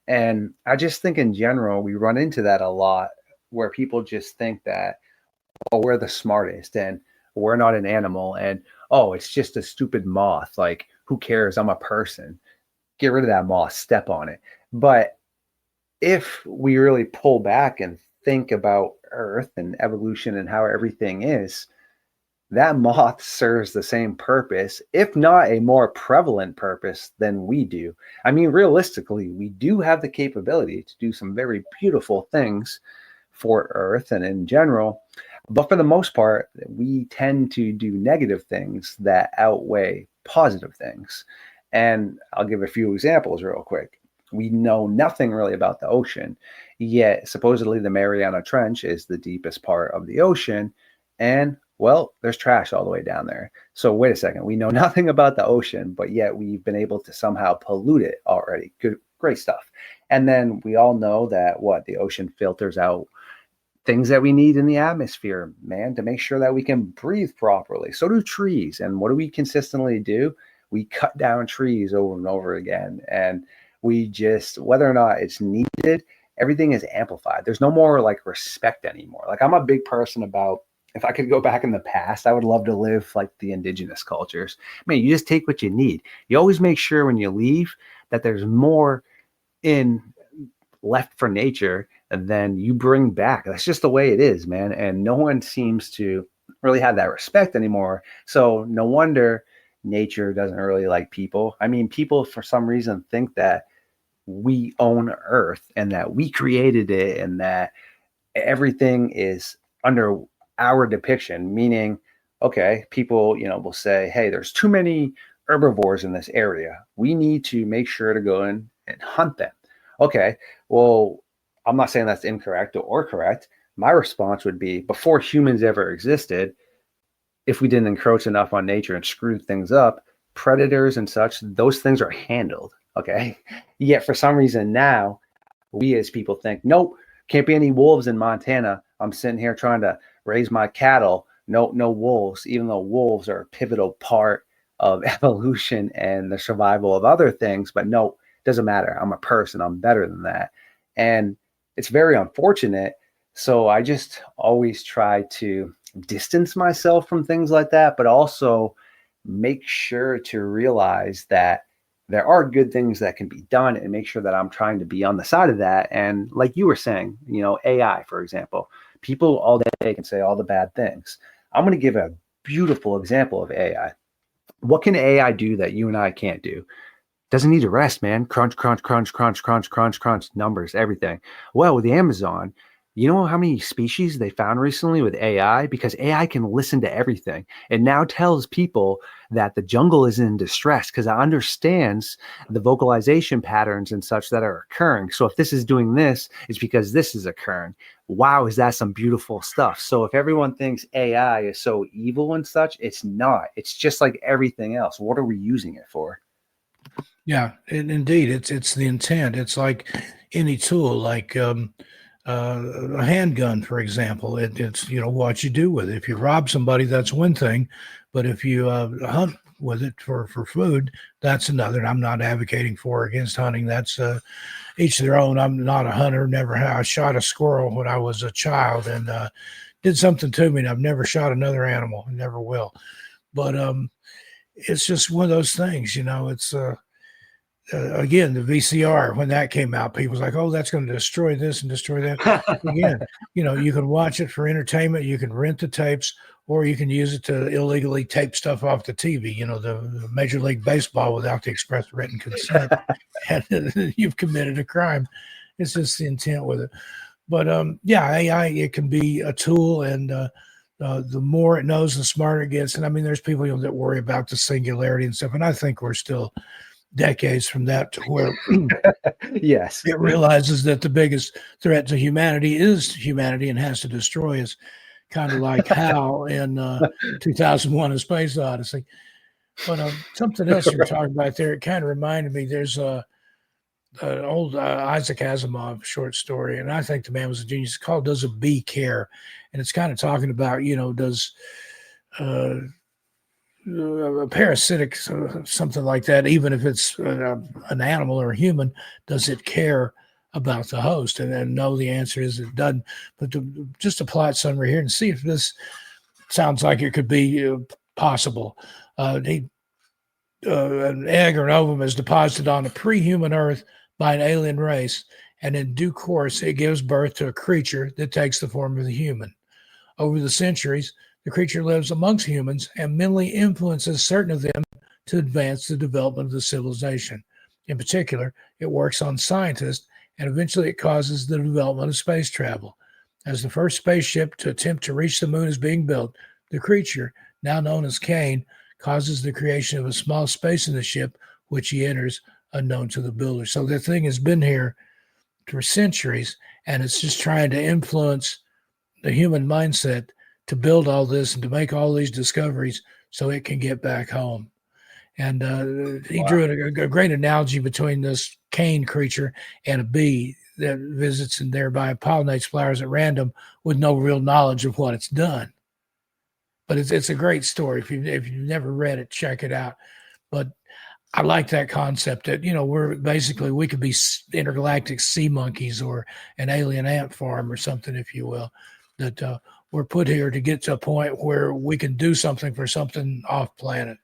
And I just think in general, we run into that a lot where people just think that, oh, we're the smartest and we're not an animal. And, oh, it's just a stupid moth. Like, who cares? I'm a person. Get rid of that moth, step on it. But if we really pull back and think about Earth and evolution and how everything is, that moth serves the same purpose, if not a more prevalent purpose than we do. I mean, realistically, we do have the capability to do some very beautiful things for Earth and in general. But for the most part, we tend to do negative things that outweigh positive things. And I'll give a few examples real quick. We know nothing really about the ocean, yet supposedly the Mariana Trench is the deepest part of the ocean. And well, there's trash all the way down there. So wait a second, we know nothing about the ocean, but yet we've been able to somehow pollute it already. Good, great stuff. And then we all know that what the ocean filters out things that we need in the atmosphere, man, to make sure that we can breathe properly. So do trees. And what do we consistently do? We cut down trees over and over again. And we just, whether or not it's needed, everything is amplified. There's no more like respect anymore. Like I'm a big person about, if I could go back in the past, I would love to live like the indigenous cultures. I mean, you just take what you need. You always make sure when you leave that there's more in left for nature than you bring back. That's just the way it is, man. And no one seems to really have that respect anymore. So no wonder nature doesn't really like people. I mean, people for some reason think that we own Earth and that we created it and that everything is under our depiction, meaning, okay, people, will say, hey, there's too many herbivores in this area. We need to make sure to go in and hunt them. Okay, well, I'm not saying that's incorrect or correct. My response would be, before humans ever existed, if we didn't encroach enough on nature and screw things up, predators and such, those things are handled. Okay. Yet for some reason now, we as people think, nope, can't be any wolves in Montana. I'm sitting here trying to raise my cattle. No, no wolves, even though wolves are a pivotal part of evolution and the survival of other things. But no, it doesn't matter. I'm a person. I'm better than that. And it's very unfortunate. So I just always try to distance myself from things like that, but also make sure to realize that there are good things that can be done and make sure that I'm trying to be on the side of that. And like you were saying, AI, for example, people all day can say all the bad things. I'm going to give a beautiful example of AI. What can AI do that you and I can't do? Doesn't need to rest, man. Crunch, crunch, crunch, crunch, crunch, crunch, crunch, numbers, everything. Well, with the Amazon, you know how many species they found recently with AI? Because AI can listen to everything. It now tells people that the jungle is in distress because it understands the vocalization patterns and such that are occurring. So if this is doing this, it's because this is occurring. Wow, is that some beautiful stuff? So if everyone thinks AI is so evil and such, it's not. It's just like everything else. What are we using it for? Yeah, and indeed, it's the intent. It's like any tool, like a handgun, for example. It's what you do with it. If you rob somebody, that's one thing, but if you hunt with it for food, that's another. And I'm not advocating for or against hunting. That's each their own. I'm not a hunter. Never have. I shot a squirrel when I was a child and did something to me, and I've never shot another animal. And never will. But it's just one of those things. It's again, the VCR, when that came out, people was like, oh, that's going to destroy this and destroy that. Again, you can watch it for entertainment. You can rent the tapes, or you can use it to illegally tape stuff off the TV, the Major League Baseball without the express written consent. And you've committed a crime. It's just the intent with it. But yeah, AI, it can be a tool, and the more it knows, the smarter it gets. And I mean, there's people that worry about the singularity and stuff. And I think we're still decades from that to where Yes, it realizes that the biggest threat to humanity is humanity and has to destroy us, kind of like Hal in 2001: A Space Odyssey. But something else you were talking about there, it kind of reminded me. There's an old Isaac Asimov short story, and I think the man was a genius. It's called "Does a Bee Care?" And it's kind of talking about does a parasitic something like that, even if it's an animal or a human, does it care about the host? And then no, the answer is it doesn't. But just apply it somewhere here and see if this sounds like it could be possible. An egg or an ovum is deposited on a pre-human Earth by an alien race, and in due course it gives birth to a creature that takes the form of the human. Over the centuries, The creature lives amongst humans and mentally influences certain of them to advance the development of the civilization. In particular, it works on scientists, and eventually it causes the development of space travel. As the first spaceship to attempt to reach the moon is being built, the creature, now known as Cain, causes the creation of a small space in the ship, which he enters unknown to the builder. So the thing has been here for centuries, and it's just trying to influence the human mindset to build all this and to make all these discoveries so it can get back home. And he drew a great analogy between this cane creature and a bee that visits and thereby pollinates flowers at random with no real knowledge of what it's done. But it's a great story. If you've never read it, check it out. But I like that concept that, we could be intergalactic sea monkeys or an alien ant farm or something, if you will, that we're put here to get to a point where we can do something for something off planet.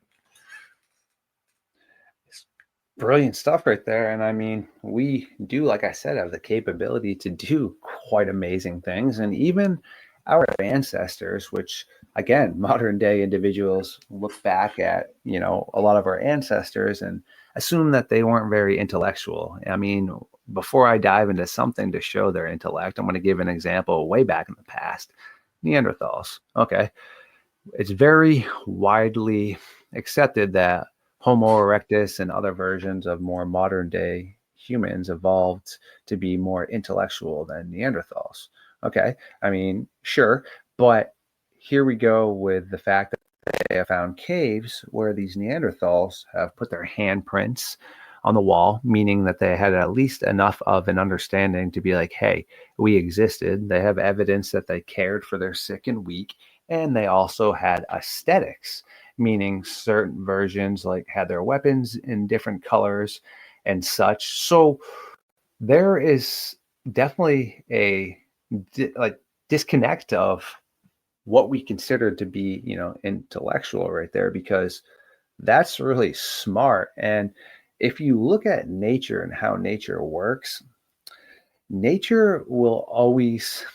Brilliant stuff right there. And I mean, we do, like I said, have the capability to do quite amazing things. And even our ancestors, which again, modern day individuals look back at, a lot of our ancestors and assume that they weren't very intellectual. I mean, before I dive into something to show their intellect, I'm going to give an example way back in the past. Neanderthals. Okay. It's very widely accepted that Homo erectus and other versions of more modern day humans evolved to be more intellectual than Neanderthals. Okay. I mean, sure. But here we go with the fact that they have found caves where these Neanderthals have put their handprints on the wall, meaning that they had at least enough of an understanding to be like, hey, we existed. They have evidence that they cared for their sick and weak. And they also had aesthetics, meaning certain versions like had their weapons in different colors and such. So there is definitely a disconnect of what we consider to be, intellectual right there, because that's really smart. And if you look at nature and how nature works, nature will always,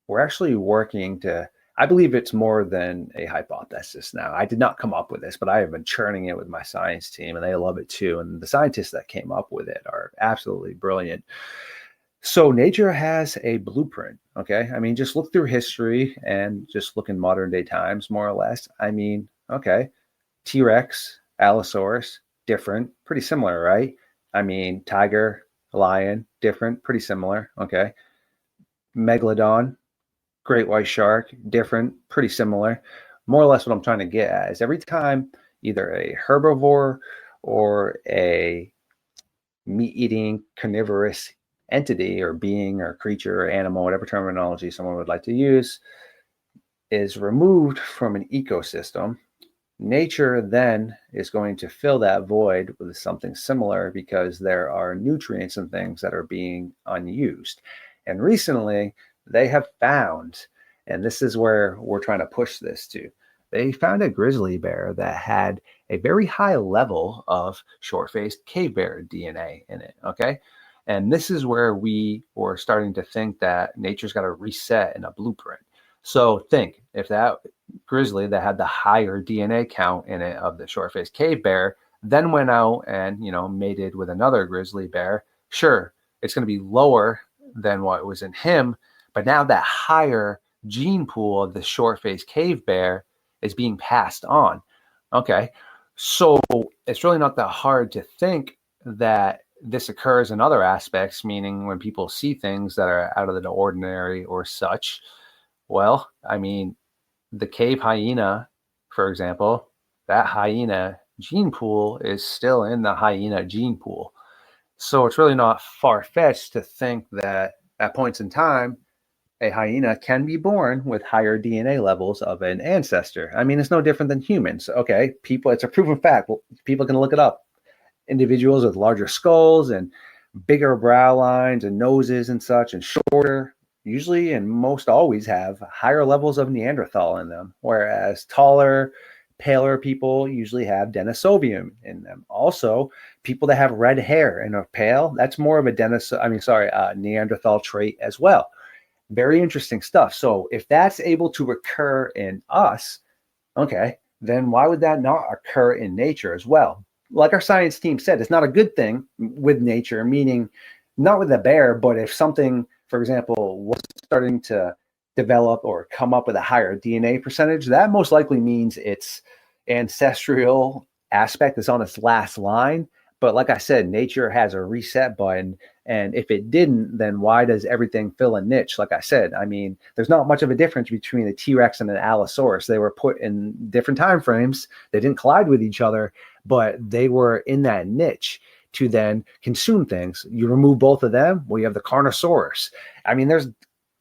we're actually working to, I believe it's more than a hypothesis now. I did not come up with this, but I have been churning it with my science team and they love it too. And the scientists that came up with it are absolutely brilliant. So nature has a blueprint. Okay. I mean, just look through history and just look in modern day times, more or less. I mean, okay. T-Rex, Allosaurus, different, pretty similar, right? I mean, tiger, lion, different, pretty similar. Okay. Megalodon, great white shark, different, pretty similar. More or less what I'm trying to get at is every time either a herbivore or a meat-eating carnivorous entity or being or creature or animal, whatever terminology someone would like to use, is removed from an ecosystem, nature then is going to fill that void with something similar because there are nutrients and things that are being unused. And recently they have found, and this is where we're trying to push this to, they found a grizzly bear that had a very high level of short-faced cave bear DNA in it, okay? And this is where we were starting to think that nature's got to reset in a blueprint. So think, if that grizzly that had the higher DNA count in it of the short-faced cave bear then went out and, mated with another grizzly bear, sure, it's going to be lower than what was in him, but now that higher gene pool of the short-faced cave bear is being passed on. Okay, so it's really not that hard to think that this occurs in other aspects, meaning when people see things that are out of the ordinary or such. Well, I mean, the cave hyena, for example, that hyena gene pool is still in the hyena gene pool. So it's really not far-fetched to think that at points in time, a hyena can be born with higher DNA levels of an ancestor. I mean, it's no different than humans. Okay, people, it's a proven fact. People can look it up. Individuals with larger skulls and bigger brow lines and noses and such and shorter, usually and most always have higher levels of Neanderthal in them, whereas taller, paler people usually have Denisovian in them. Also, people that have red hair and are pale, that's more of a Neanderthal trait as well. Very interesting stuff. So if that's able to recur in us, okay, then why would that not occur in nature as well? Like our science team said, it's not a good thing with nature, meaning not with a bear, but if something, for example, was starting to develop or come up with a higher DNA percentage, that most likely means its ancestral aspect is on its last line. But like I said, nature has a reset button. And if it didn't, then why does everything fill a niche? Like I said, I mean, there's not much of a difference between a T-Rex and an Allosaurus. They were put in different time frames. They didn't collide with each other, but they were in that niche to then consume things. You remove both of them, well, you have the Carnosaurus. I mean, there's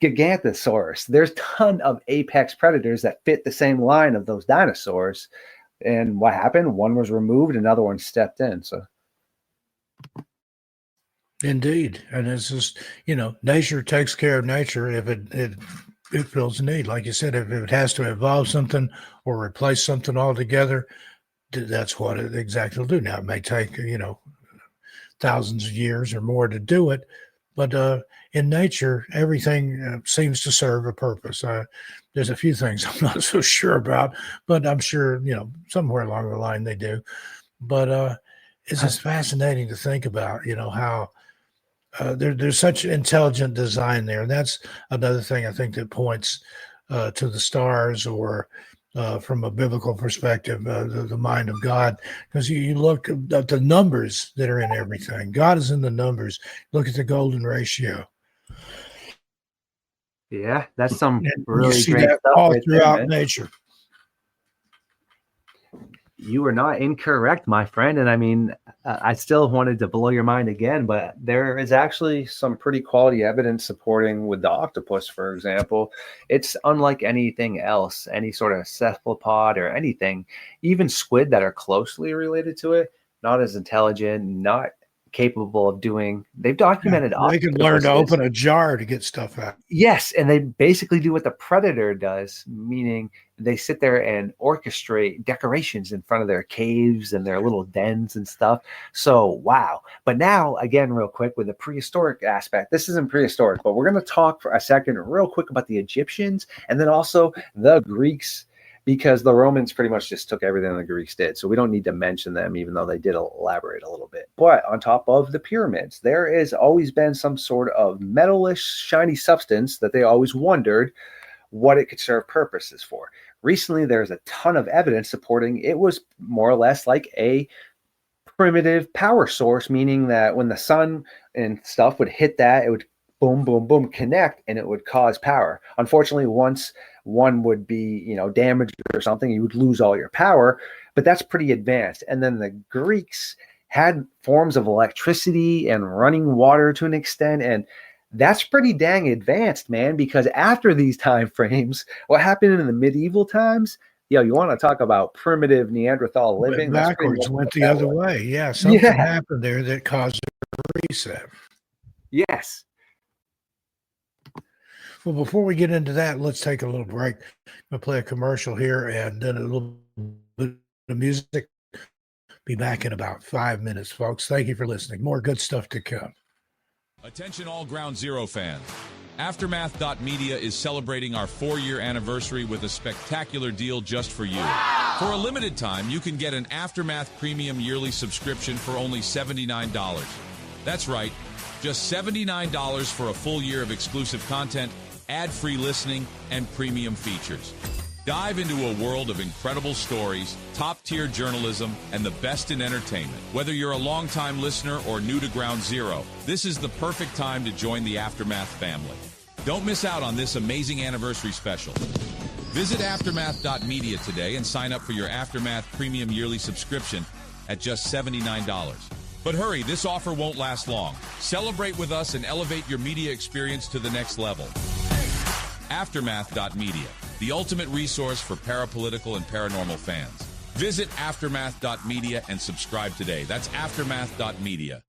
Gigantosaurus. There's a ton of apex predators that fit the same line of those dinosaurs. And what happened? One was removed, another one stepped in. So Indeed. And it's just, nature takes care of nature if it feels a need. Like you said, if it has to evolve something or replace something altogether, that's what it exactly will do. Now, it may take, thousands of years or more to do it, but in nature, everything seems to serve a purpose. There's a few things I'm not so sure about, but I'm sure, somewhere along the line they do. But it's just fascinating to think about, how there's such intelligent design there. And that's another thing I think that points to the stars or from a biblical perspective, the mind of God, because you look at the numbers that are in everything. God is in the numbers. Look at the golden ratio. yeah, that's some And you really see great that stuff all right there, throughout man. nature. You are not incorrect, my friend. And I mean, I still wanted to blow your mind again, but there is actually some pretty quality evidence supporting with the octopus, for example. It's unlike anything else, any sort of cephalopod or anything, even squid that are closely related to it, not as intelligent, not capable of doing. They've documented They can learn to octopuses. open a jar to get stuff out. Yes, and they basically do what the predator does, meaning they sit there and orchestrate decorations in front of their caves and their little dens and stuff. So, wow. But now, again, real quick, with the prehistoric aspect, this isn't prehistoric, but we're going to talk for a second real quick about the Egyptians and then also the Greeks, because the Romans pretty much just took everything the Greeks did. So we don't need to mention them, even though they did elaborate a little bit. But on top of the pyramids, there has always been some sort of metallish, shiny substance that they always wondered what it could serve purposes for. Recently, there's a ton of evidence supporting it was more or less like a primitive power source, meaning that when the sun and stuff would hit that, it would boom, boom, boom, connect, and it would cause power. Unfortunately, once one would be, damaged or something, you would lose all your power, but that's pretty advanced. And then the Greeks had forms of electricity and running water to an extent, and that's pretty dang advanced, man, because after these time frames, what happened in the medieval times, you want to talk about primitive Neanderthal living? Went backwards, went the other way. Yeah, something happened there that caused a reset. Yes. Well, before we get into that, let's take a little break. We'll play a commercial here and then a little bit of music. Be back in about 5 minutes, folks. Thank you for listening. More good stuff to come. Attention all Ground Zero fans. Aftermath.media is celebrating our 4-year anniversary with a spectacular deal just for you. Wow! For a limited time, you can get an Aftermath Premium Yearly subscription for only $79. That's right, just $79 for a full year of exclusive content, ad-free listening, and premium features. Dive into a world of incredible stories, top-tier journalism, and the best in entertainment. Whether you're a longtime listener or new to Ground Zero, this is the perfect time to join the Aftermath family. Don't miss out on this amazing anniversary special. Visit Aftermath.media today and sign up for your Aftermath Premium Yearly subscription at just $79. But hurry, this offer won't last long. Celebrate with us and elevate your media experience to the next level. Aftermath.media, the ultimate resource for parapolitical and paranormal fans. Visit Aftermath.media and subscribe today. That's Aftermath.media.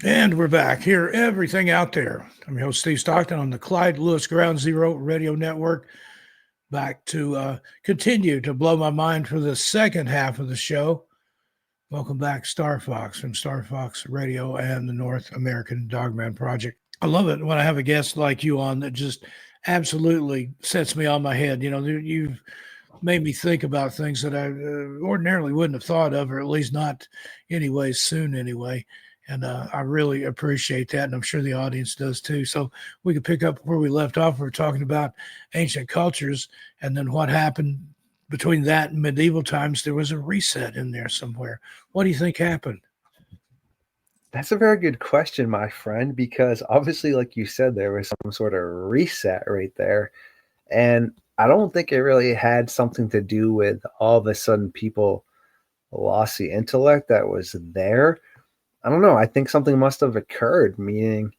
And we're back here, everything out there. I'm your host, Steve Stockton, on the Clyde Lewis Ground Zero Radio Network. Back to continue to blow my mind for the second half of the show. Welcome back, Starfox from Starfox Radio and the North American Dogman Project. I love it when I have a guest like you on that just absolutely sets me on my head. You know, you've made me think about things that I ordinarily wouldn't have thought of, or at least not anyway, soon anyway. And I really appreciate that. And I'm sure the audience does too. So we could pick up where we left off. We're talking about ancient cultures and then what happened between that and medieval times. There was a reset in there somewhere. What do you think happened? That's a very good question, my friend, because obviously, like you said, there was some sort of reset right there. And I don't think it really had something to do with all of a sudden people lost the intellect that was there. I don't know. I think something must have occurred, meaning,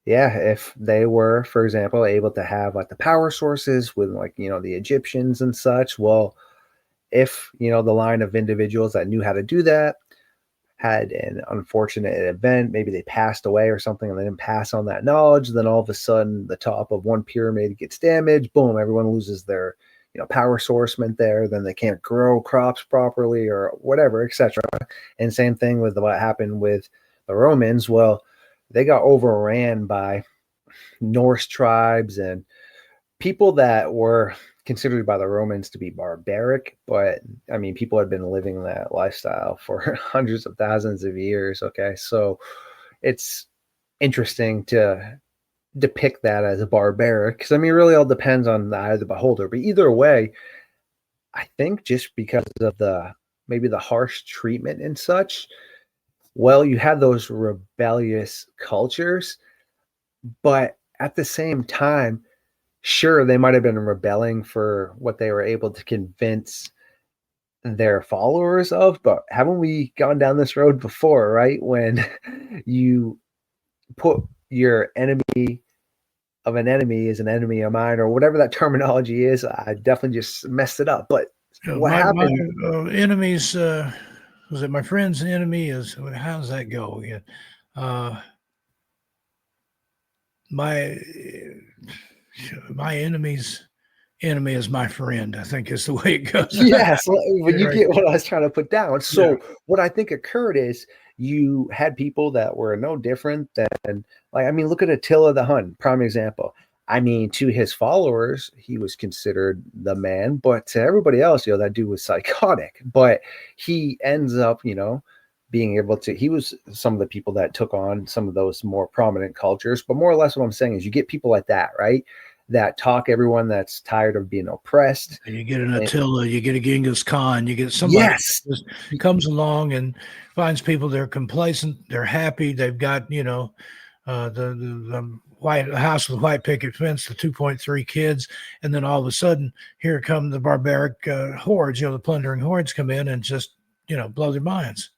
yeah, if they were, for example, able to have like the power sources with like, the Egyptians and such, well, if, the line of individuals that knew how to do that had an unfortunate event, maybe they passed away or something and they didn't pass on that knowledge, then all of a sudden the top of one pyramid gets damaged, boom, everyone loses their power sourcement there, then they can't grow crops properly or whatever, etc. And same thing with what happened with the Romans. Well, they got overran by Norse tribes and people that were considered by the Romans to be barbaric, but I mean, people had been living that lifestyle for hundreds of thousands of years. Okay. So it's interesting to depict that as a barbaric, because I mean, it really all depends on the eye of the beholder. But either way, I think just because of maybe the harsh treatment and such, well, you had those rebellious cultures, but at the same time, sure, they might have been rebelling for what they were able to convince their followers of, but haven't we gone down this road before, right? When you put your enemy of an enemy is an enemy of mine, or whatever that terminology is, I definitely just messed it up. But what My happened? enemies, was it my friend's enemy? How does that go again? My enemy's enemy is my friend, I think is the way it goes. Yes, when you Right. get what I was trying to put down. So Yeah. what I think occurred is you had people that were no different than, like, I mean, look at Attila the Hun, prime example. I mean, to his followers, he was considered the man, but to everybody else, that dude was psychotic. But he ends up, being able to, he was some of the people that took on some of those more prominent cultures. But more or less what I'm saying is you get people like that, right? That talk everyone that's tired of being oppressed. You get an Attila, you get a Genghis Khan, you get somebody Yes. that just comes along and finds people they're complacent, they're happy, they've got the white house with white picket fence, the 2.3 kids, and then all of a sudden here come the barbaric hordes, the plundering hordes come in and just blow their minds.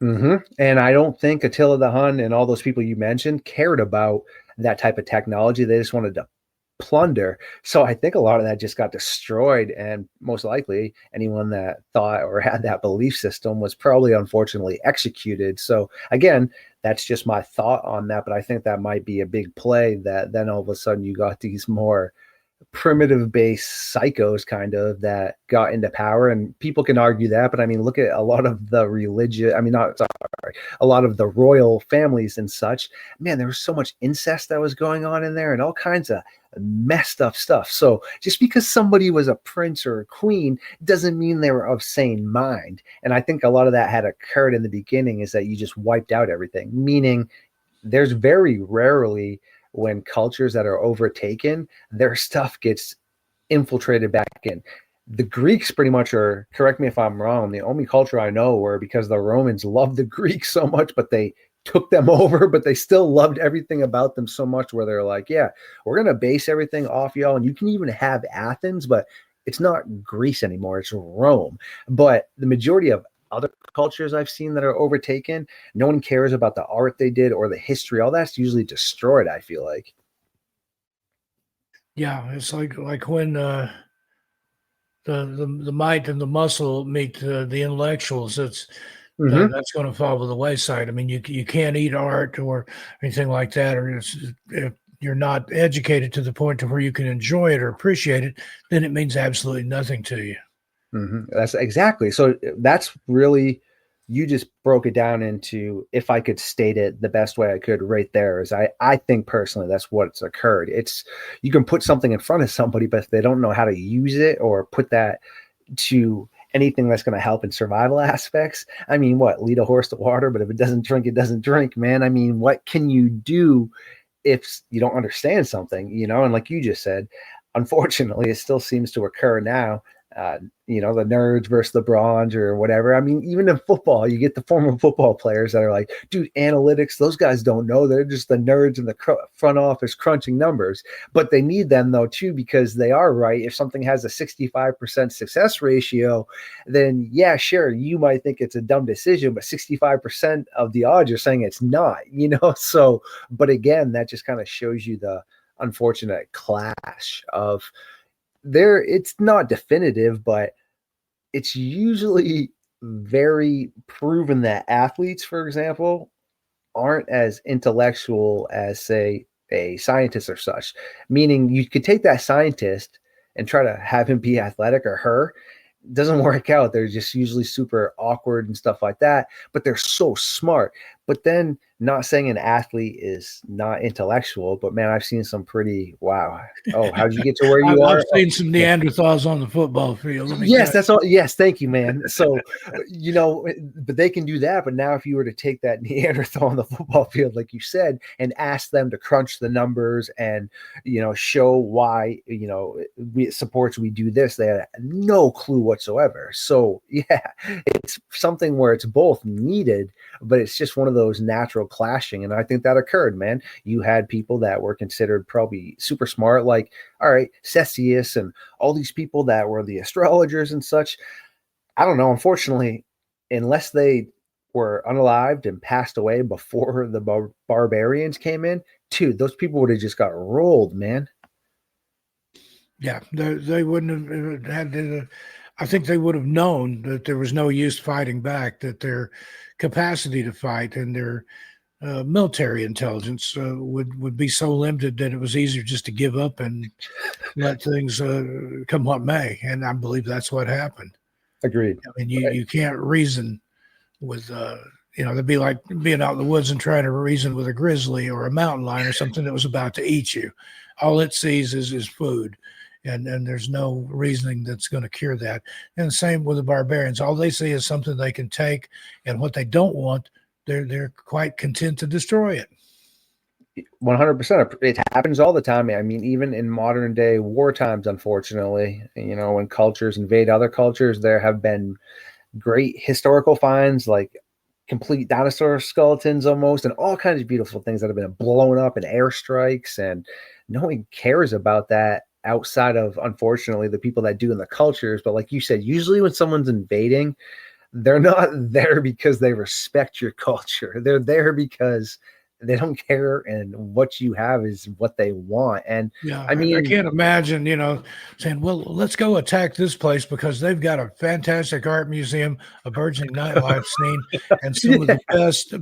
Mm-hmm. And I don't think Attila the Hun and all those people you mentioned cared about that type of technology. They just wanted to plunder. So I think a lot of that just got destroyed. And most likely anyone that thought or had that belief system was probably unfortunately executed. So again, that's just my thought on that. But I think that might be a big play, that then all of a sudden you got these more primitive based psychos kind of that got into power. And people can argue that, but I mean, look at a lot of the religious, I mean, not sorry, a lot of the royal families and such. Man, there was so much incest that was going on in there and all kinds of messed up stuff. So just because somebody was a prince or a queen doesn't mean they were of sane mind. And I think a lot of that had occurred in the beginning, is that you just wiped out everything, meaning there's very rarely, when cultures that are overtaken, their stuff gets infiltrated back in. The Greeks pretty much are, correct me if I'm wrong, the only culture I know where, because the Romans loved the Greeks so much, but they took them over, but they still loved everything about them so much where they're like, yeah, we're going to base everything off y'all. And you can even have Athens, but it's not Greece anymore. It's Rome. But the majority of other cultures I've seen that are overtaken, no one cares about the art they did or the history. All that's usually destroyed, I feel like. Yeah, it's like when the might and the muscle meet the intellectuals. Mhm. that's going to fall to the wayside. I mean, you can't eat art or anything like that, or if you're not educated to the point to where you can enjoy it or appreciate it, then it means absolutely nothing to you. That's exactly. So that's really, you just broke it down into, if I could state it the best way I could right there, is I think personally that's what's occurred. It's, you can put something in front of somebody, but if they don't know how to use it or put that to anything that's going to help in survival aspects, I mean, what, lead a horse to water, but if it doesn't drink, it doesn't drink, man. I mean, what can you do if you don't understand something, and like you just said, unfortunately, it still seems to occur now. The nerds versus the bronze or whatever. I mean, even in football, you get the former football players that are like, dude, analytics, those guys don't know. They're just the nerds in the front office crunching numbers. But they need them, though, too, because they are right. If something has a 65% success ratio, then yeah, sure, you might think it's a dumb decision, but 65% of the odds are saying it's not, So, but again, that just kind of shows you the unfortunate clash of there. It's not definitive, but it's usually very proven that athletes, for example, aren't as intellectual as, say, a scientist or such. Meaning you could take that scientist and try to have him be athletic, or her. Doesn't work out. They're just usually super awkward and stuff like that, but they're so smart. But then, not saying an athlete is not intellectual, but man, I've seen some pretty, wow. Oh, how did you get to where you I've are? Oh, seen some Neanderthals on the football field. Let me tell yes, that's all. Yes, thank you, man. So, but they can do that. But now, if you were to take that Neanderthal on the football field, like you said, and ask them to crunch the numbers and show why we supports we do this, they had no clue whatsoever. So yeah, it's something where it's both needed, but it's just one of those natural clashing. And I think that occurred, man. You had people that were considered probably super smart, like, all right, Cesius and all these people that were the astrologers and such. I don't know. Unfortunately, unless they were unalived and passed away before the barbarians came in, dude, those people would have just got rolled, man. Yeah, they wouldn't have had to. I think they would have known that there was no use fighting back, that their capacity to fight and their military intelligence would be so limited that it was easier just to give up and let things come what may. And I believe that's what happened. Agreed. I mean, you can't reason with, it'd be like being out in the woods and trying to reason with a grizzly or a mountain lion or something that was about to eat you. All it sees is food. And there's no reasoning that's going to cure that. And the same with the barbarians. All they see is something they can take, and what they don't want, they're quite content to destroy it. 100%. It happens all the time. I mean, even in modern day war times, unfortunately, when cultures invade other cultures, there have been great historical finds, like complete dinosaur skeletons almost, and all kinds of beautiful things that have been blown up in airstrikes. And no one cares about that outside of, unfortunately, the people that do in the cultures. But like you said, usually when someone's invading, they're not there because they respect your culture. They're there because they don't care, and what you have is what they want. And Yeah, I I mean, can't imagine, saying, well, let's go attack this place because they've got a fantastic art museum, a burgeoning nightlife scene, and some of yeah, the best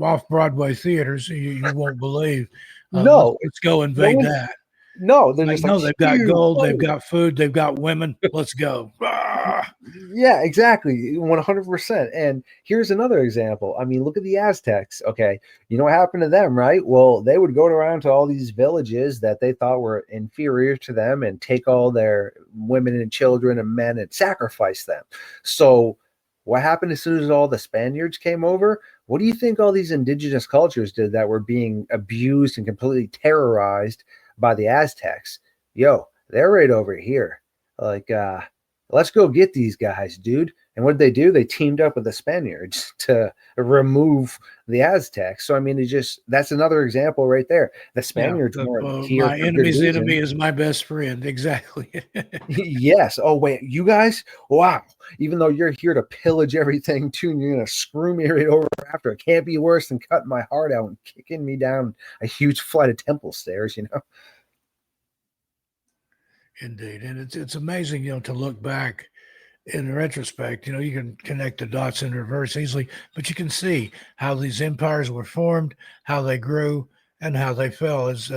off-Broadway theaters you won't believe. no, Let's go no invade one, that. no, they're Like, just like, no, they've got "Phew, gold, they've oh." got food, they've got women. Let's go. Ah! Yeah, exactly. 100%. And here's another example. I mean, look at the Aztecs. Okay. You know what happened to them, right? Well, they would go around to all these villages that they thought were inferior to them and take all their women and children and men and sacrifice them. So, what happened as soon as all the Spaniards came over? What do you think all these indigenous cultures did that were being abused and completely terrorized by the Aztecs? Yo, they're right over here. Like, let's go get these guys, dude. And what did they do? They teamed up with the Spaniards to remove the Aztecs. So, I mean, that's another example right there. The Yeah, Spaniards weren't here my for good enemy's reason. enemy is my best friend. Exactly. Yes. Oh, wait, you guys? Wow. Even though you're here to pillage everything too, and you're going to screw me right over after. It can't be worse than cutting my heart out and kicking me down a huge flight of temple stairs. Indeed, and it's amazing, to look back in retrospect, you can connect the dots in reverse easily, but you can see how these empires were formed, how they grew, and how they fell. As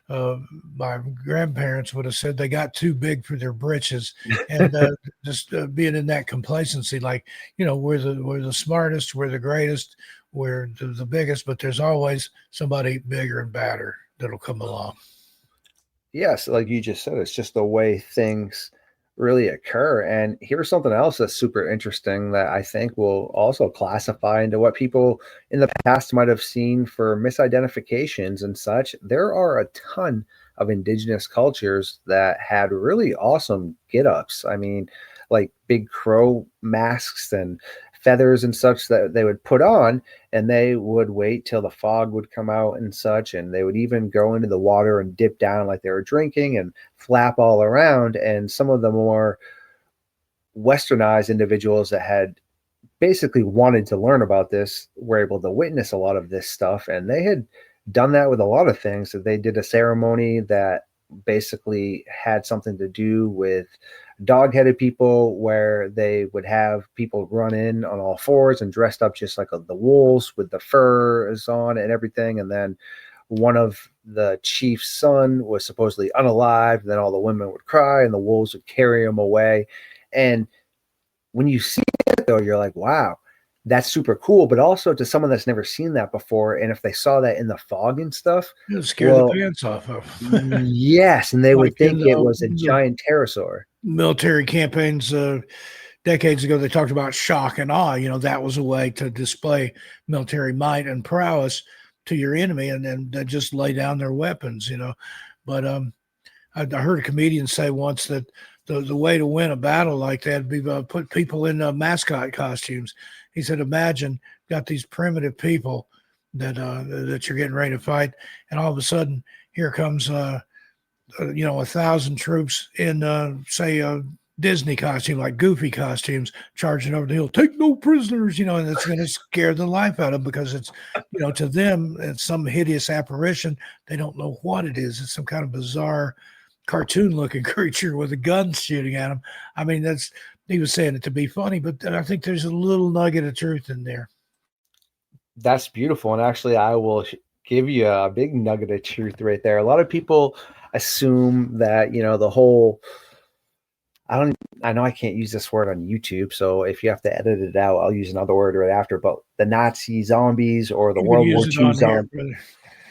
my grandparents would have said, they got too big for their britches, and just being in that complacency, like we're the smartest, we're the greatest, we're the biggest, but there's always somebody bigger and badder that'll come along. Yes, like you just said, it's just the way things really occur. And here's something else that's super interesting that I think will also classify into what people in the past might have seen for misidentifications and such. There are a ton of indigenous cultures that had really awesome get ups. I mean, like big crow masks and feathers and such that they would put on, and they would wait till the fog would come out and such, and they would even go into the water and dip down like they were drinking and flap all around. And some of the more westernized individuals that had basically wanted to learn about this were able to witness a lot of this stuff, and they had done that with a lot of things. That they did a ceremony that basically had something to do with dog-headed people, where they would have people run in on all fours and dressed up just like the wolves with the furs on and everything. And then one of the chief's son was supposedly unalived. Then all the women would cry and the wolves would carry him away. And when you see it, though, you're like, wow, that's super cool. But also to someone that's never seen that before, and if they saw that in the fog and stuff, It'll scare the pants off of. yes, and they would Like in think it was a the giant pterosaur. military campaigns decades ago, they talked about shock and awe. That was a way to display military might and prowess to your enemy, and then they just lay down their weapons. But I heard a comedian say once that the way to win a battle like that would be put people in mascot costumes. He said, imagine got these primitive people that you're getting ready to fight, and all of a sudden here comes 1,000 troops in say Disney costume, like Goofy costumes, charging over the hill. Take no prisoners, and it's going to scare the life out of them, because it's to them it's some hideous apparition. They don't know what it is. It's some kind of bizarre cartoon looking creature with a gun shooting at them. I mean, he was saying it to be funny, but I think there's a little nugget of truth in there. That's beautiful. And actually, I will give you a big nugget of truth right there. A lot of people assume that, the whole, I know I can't use this word on YouTube, so if you have to edit it out, I'll use another word right after, but the Nazi zombies or the You can World use War it II on here, zombies. brother.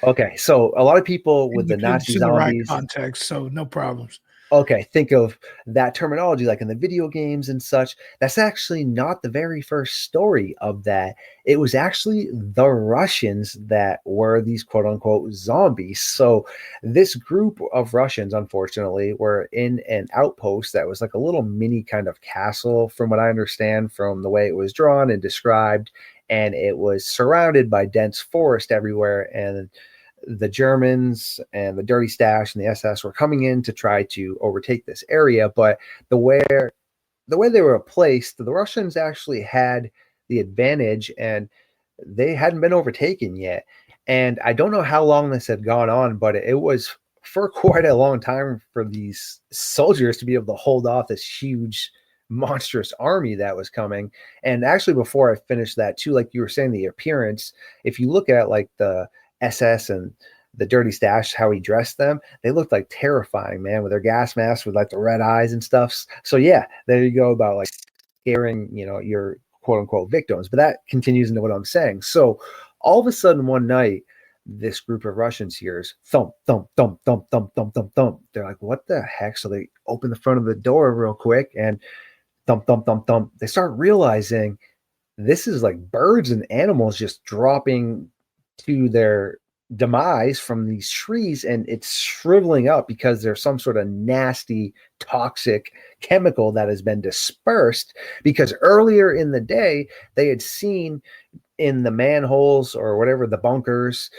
Okay, so a lot of people with the Nazi It's in the right zombies. context, so no problems. Okay, think of that terminology like in the video games and such. That's actually not the very first story of that. It was actually the Russians that were these quote unquote zombies. So this group of Russians, unfortunately, were in an outpost that was like a little mini kind of castle, from what I understand from the way it was drawn and described. And it was surrounded by dense forest everywhere. And the Germans and the Dirty Stash and the SS were coming in to try to overtake this area. But the way they were placed, the Russians actually had the advantage, and they hadn't been overtaken yet. And I don't know how long this had gone on, but it was for quite a long time for these soldiers to be able to hold off this huge monstrous army that was coming. And actually, before I finish that too, like you were saying, the appearance, if you look at like the SS and the Dirty Stash, how he dressed them, they looked like terrifying, man, with their gas masks with like the red eyes and stuff. So yeah, there you go about like scaring, your quote unquote victims. But that continues into what I'm saying. So all of a sudden one night, this group of Russians hears thump, thump, thump, thump, thump, thump, thump, thump. They're like, what the heck? So they open the front of the door real quick and thump, thump, thump, thump. They start realizing this is like birds and animals just dropping to their demise from these trees, and it's shriveling up because there's some sort of nasty toxic chemical that has been dispersed, because earlier in the day they had seen in the manholes or whatever, the bunkers,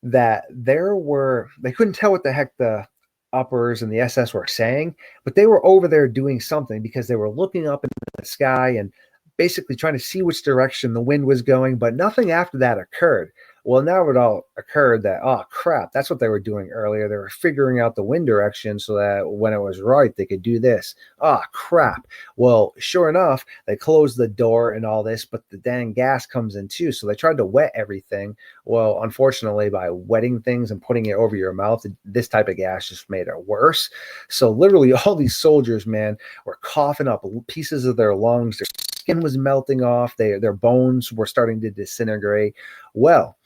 that they couldn't tell what the heck the uppers and the SS were saying, but they were over there doing something, because they were looking up into the sky and basically trying to see which direction the wind was going, but nothing after that occurred. Well, now it all occurred that, oh crap, that's what they were doing earlier. They were figuring out the wind direction so that when it was right, they could do this. Oh crap. Well, sure enough, they closed the door and all this, but the dang gas comes in too. So they tried to wet everything. Well, unfortunately, by wetting things and putting it over your mouth, this type of gas just made it worse. So literally all these soldiers, man, were coughing up pieces of their lungs. Their skin was melting off. Their bones were starting to disintegrate. Well,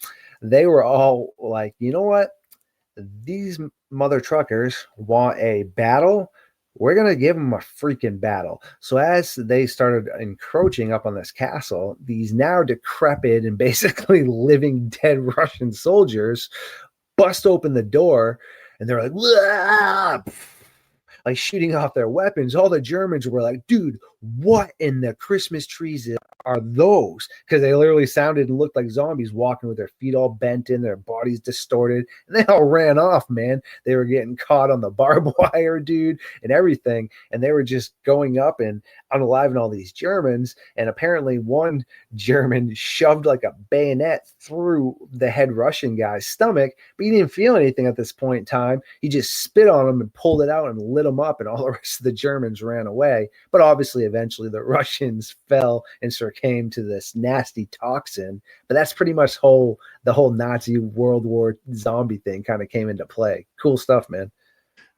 they were all like, you know what? These mother truckers want a battle. We're going to give them a freaking battle. So as they started encroaching up on this castle, these now decrepit and basically living dead Russian soldiers bust open the door and they're like, "Wah!" Like shooting off their weapons. All the Germans were like, dude, what in the Christmas trees are those? Because they literally sounded and looked like zombies walking with their feet all bent in, their bodies distorted. And they all ran off, man. They were getting caught on the barbed wire, dude, and everything. And they were just going up and unaliving all these Germans. And apparently one German shoved like a bayonet through the head Russian guy's stomach, but he didn't feel anything at this point in time. He just spit on him and pulled it out and lit him up, and all the rest of the Germans ran away. But obviously, eventually, the Russians fell and succumbed to this nasty toxin. But that's pretty much the whole Nazi World War zombie thing kind of came into play. Cool stuff, man.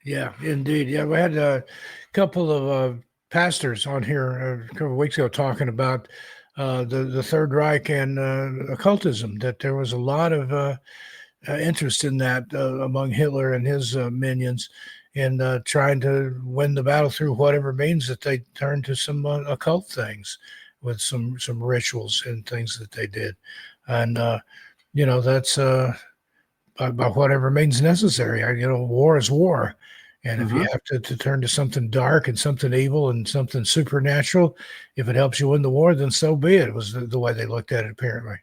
Yeah, indeed. Yeah, we had a couple of pastors on here a couple of weeks ago talking about the Third Reich and occultism, that there was a lot of interest in that among Hitler and his minions in trying to win the battle through whatever means that they turned to some occult things with some rituals and things that they did. And, that's by whatever means necessary. War is war. And if you have to turn to something dark and something evil and something supernatural, if it helps you win the war, then so be it. It was the way they looked at it, apparently.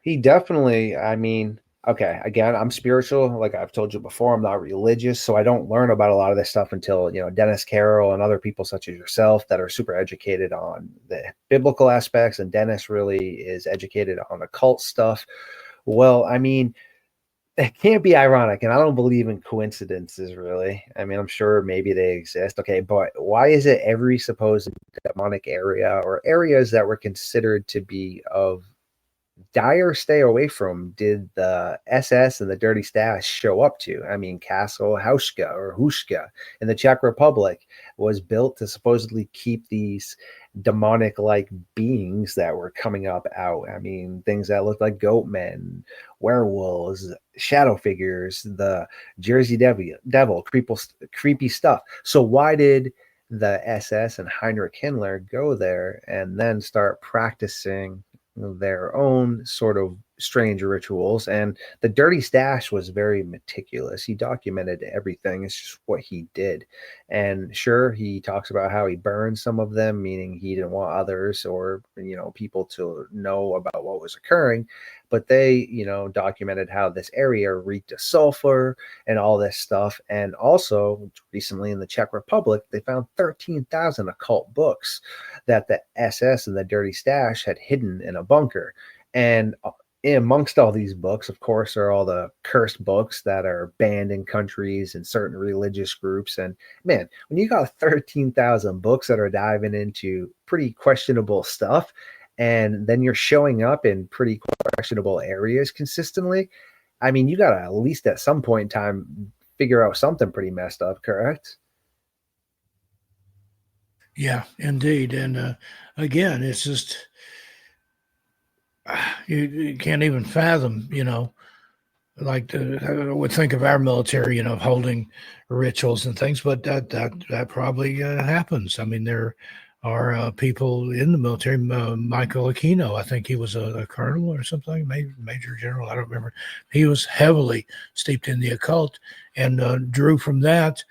He definitely, I mean, okay, again, I'm spiritual. Like I've told you before, I'm not religious, so I don't learn about a lot of this stuff until, Dennis Carroll and other people such as yourself that are super educated on the biblical aspects, and Dennis really is educated on occult stuff. Well, I mean, it can't be ironic, and I don't believe in coincidences, really. I mean, I'm sure maybe they exist. Okay, but why is it every supposed demonic area or areas that were considered to be of dire stay away from did the SS and the Dirty Stash show up to? I mean, Castle Hauska or Huska in the Czech Republic was built to supposedly keep these demonic like beings that were coming up out. I mean, things that looked like goat men, werewolves, shadow figures, the Jersey Devil, creepy stuff. So why did the SS and Heinrich Himmler go there and then start practicing their own sort of strange rituals? And the Dirty Stash was very meticulous. He documented everything. It's just what he did. And sure, he talks about how he burned some of them, meaning he didn't want others or people to know about what was occurring. But they documented how this area reeked of sulfur and all this stuff. And also recently in the Czech Republic, they found 13,000 occult books that the SS and the Dirty Stash had hidden in a bunker. And amongst all these books, of course, are all the cursed books that are banned in countries and certain religious groups. And man, when you got 13,000 books that are diving into pretty questionable stuff, and then you're showing up in pretty questionable areas consistently, I mean, you got to at least at some point in time figure out something pretty messed up, correct? Yeah, indeed. And again, it's just you can't even fathom, like I would think of our military, holding rituals and things, but that probably happens. I mean, there are people in the military. Michael Aquino, I think he was a colonel or something, major general. I don't remember. He was heavily steeped in the occult and drew from that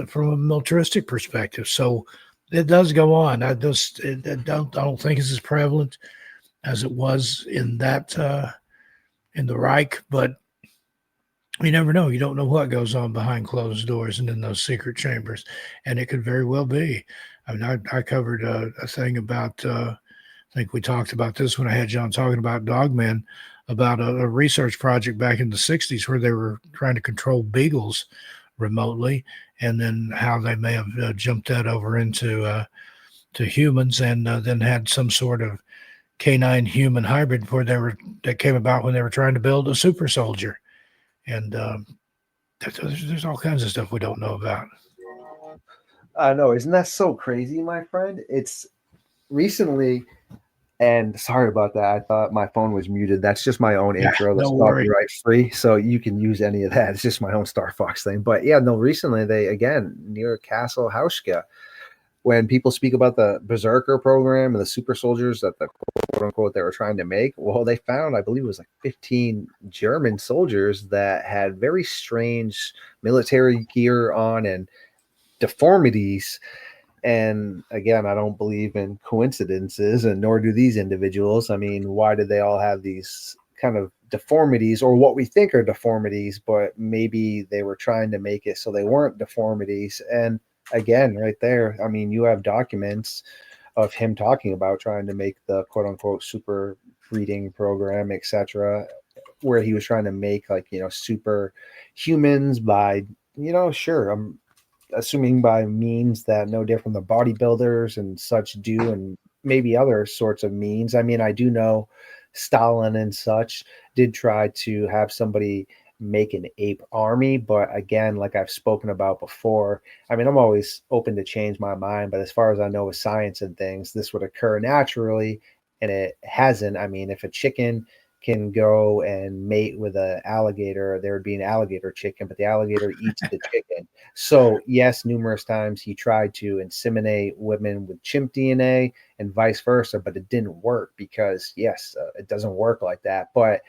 from a militaristic perspective. So it does go on. I don't think it's as prevalent as it was in that in the Reich, but you never know. You don't know what goes on behind closed doors and in those secret chambers, and it could very well be. I mean, I covered a thing about. I think we talked about this when I had John talking about Dogman, about a research project back in the 60s where they were trying to control beagles remotely, and then how they may have jumped that over into to humans, and then had some sort of canine human hybrid where that came about when they were trying to build a super soldier. And there's all kinds of stuff we don't know about. I know, isn't that so crazy, my friend? It's recently, and sorry about that. I thought my phone was muted. That's just my own Yeah, intro. That's no worry. copyright free, so you can use any of that. It's just my own Starfox thing. But yeah, no, recently they again near Castle Hauschka, when people speak about the Berserker program and the super soldiers that the quote unquote they were trying to make, well, they found, I believe it was like 15 German soldiers that had very strange military gear on and deformities. And again, I don't believe in coincidences, and nor do these individuals. I mean, why did they all have these kind of deformities, or what we think are deformities, but maybe they were trying to make it so they weren't deformities? And again, right there, I mean, you have documents of him talking about trying to make the quote unquote super breeding program, etc., where he was trying to make, like, super humans by, sure, I'm assuming by means that no different than bodybuilders and such do, and maybe other sorts of means. I mean, I do know Stalin and such did try to have somebody make an ape army, but again, like I've spoken about before, I mean, I'm always open to change my mind, but as far as I know with science and things, this would occur naturally, and it hasn't. I mean, if a chicken can go and mate with an alligator, there would be an alligator chicken, but the alligator eats the chicken. So yes, numerous times he tried to inseminate women with chimp DNA and vice versa, but it didn't work because yes, it doesn't work like that. But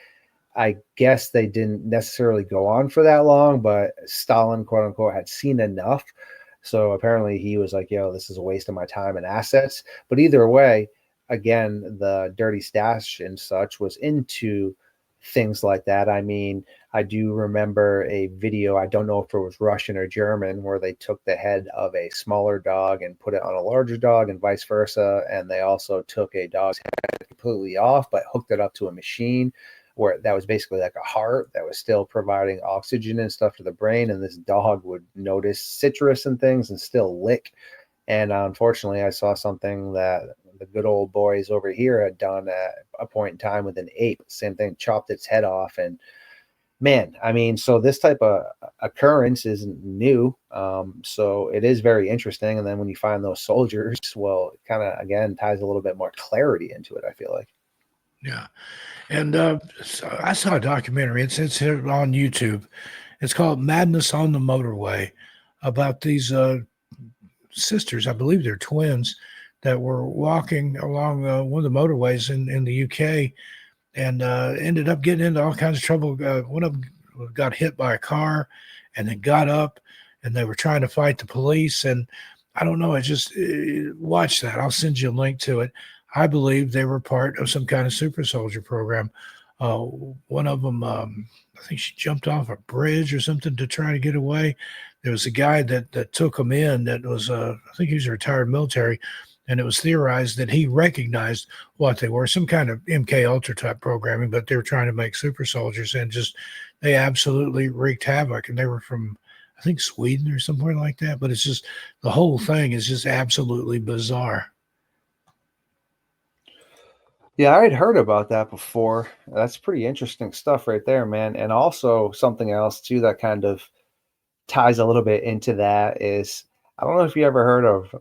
I guess they didn't necessarily go on for that long, but Stalin, quote unquote, had seen enough. So apparently he was like, yo, this is a waste of my time and assets. But either way, again, the dirty stash and such was into things like that. I mean, I do remember a video, I don't know if it was Russian or German, where they took the head of a smaller dog and put it on a larger dog and vice versa. And they also took a dog's head completely off, but hooked it up to a machine where that was basically like a heart that was still providing oxygen and stuff to the brain. And this dog would notice citrus and things and still lick. And unfortunately, I saw something that the good old boys over here had done at a point in time with an ape. Same thing, chopped its head off. And man, I mean, so this type of occurrence isn't new. So it is very interesting. And then when you find those soldiers, well, it kind of, again, ties a little bit more clarity into it, I feel like. Yeah. And so I saw a documentary. It's here on YouTube. It's called Madness on the Motorway, about these sisters. I believe they're twins that were walking along one of the motorways in the UK, and ended up getting into all kinds of trouble. One of them got hit by a car and then got up, and they were trying to fight the police. And I don't know. I just watch that. I'll send you a link to it. I believe they were part of some kind of super soldier program. One of them, I think she jumped off a bridge or something to try to get away. There was a guy that took them in that was, I think he was a retired military, and it was theorized that he recognized what they were, some kind of MK Ultra type programming, but they were trying to make super soldiers, and just they absolutely wreaked havoc. And they were from, I think, Sweden or somewhere like that. But it's just, the whole thing is just absolutely bizarre. Yeah, I had heard about that before. That's pretty interesting stuff right there, man. And also something else too that kind of ties a little bit into that is, I don't know if you ever heard of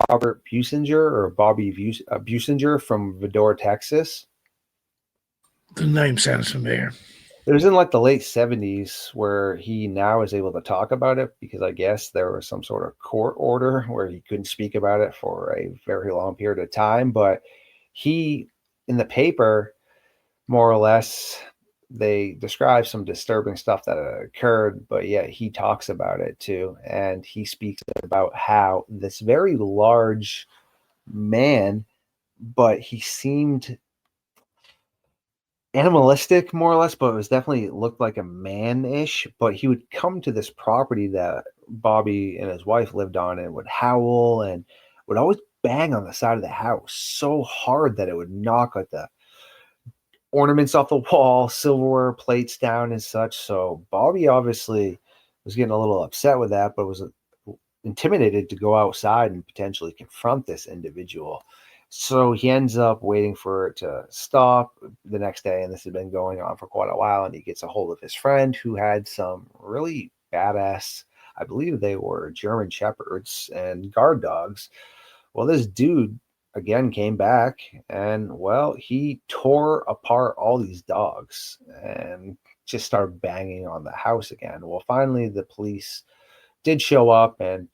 Robert Businger or Bobby Businger from Vidor, Texas. The name sounds familiar. It was in like the late 70s where he now is able to talk about it because I guess there was some sort of court order where he couldn't speak about it for a very long period of time. But he, in the paper, more or less, they describe some disturbing stuff that occurred, but yet he talks about it too. And he speaks about how this very large man, but he seemed animalistic more or less, but it was definitely looked like a man-ish. But he would come to this property that Bobby and his wife lived on and would howl and would always bang on the side of the house so hard that it would knock like the ornaments off the wall, silverware plates down and such. So Bobby obviously was getting a little upset with that, but was intimidated to go outside and potentially confront this individual. So he ends up waiting for it to stop the next day, and this has been going on for quite a while. And he gets a hold of his friend who had some really badass, I believe they were German shepherds and guard dogs. Well, this dude again came back, and well, he tore apart all these dogs and just started banging on the house again. Well, finally, the police did show up and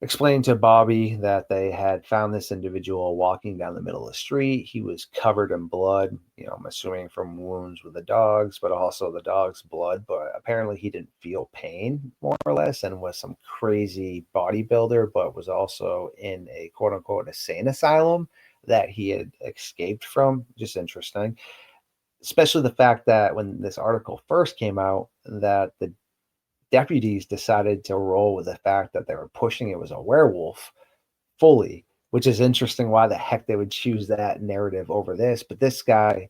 explained to Bobby that they had found this individual walking down the middle of the street. He was covered in blood, I'm assuming from wounds with the dogs, but also the dog's blood. But apparently he didn't feel pain, more or less, and was some crazy bodybuilder, but was also in a quote unquote insane asylum that he had escaped from. Just interesting. Especially the fact that when this article first came out, that the deputies decided to roll with the fact that they were pushing it was a werewolf fully, which is interesting why the heck they would choose that narrative over this. But this guy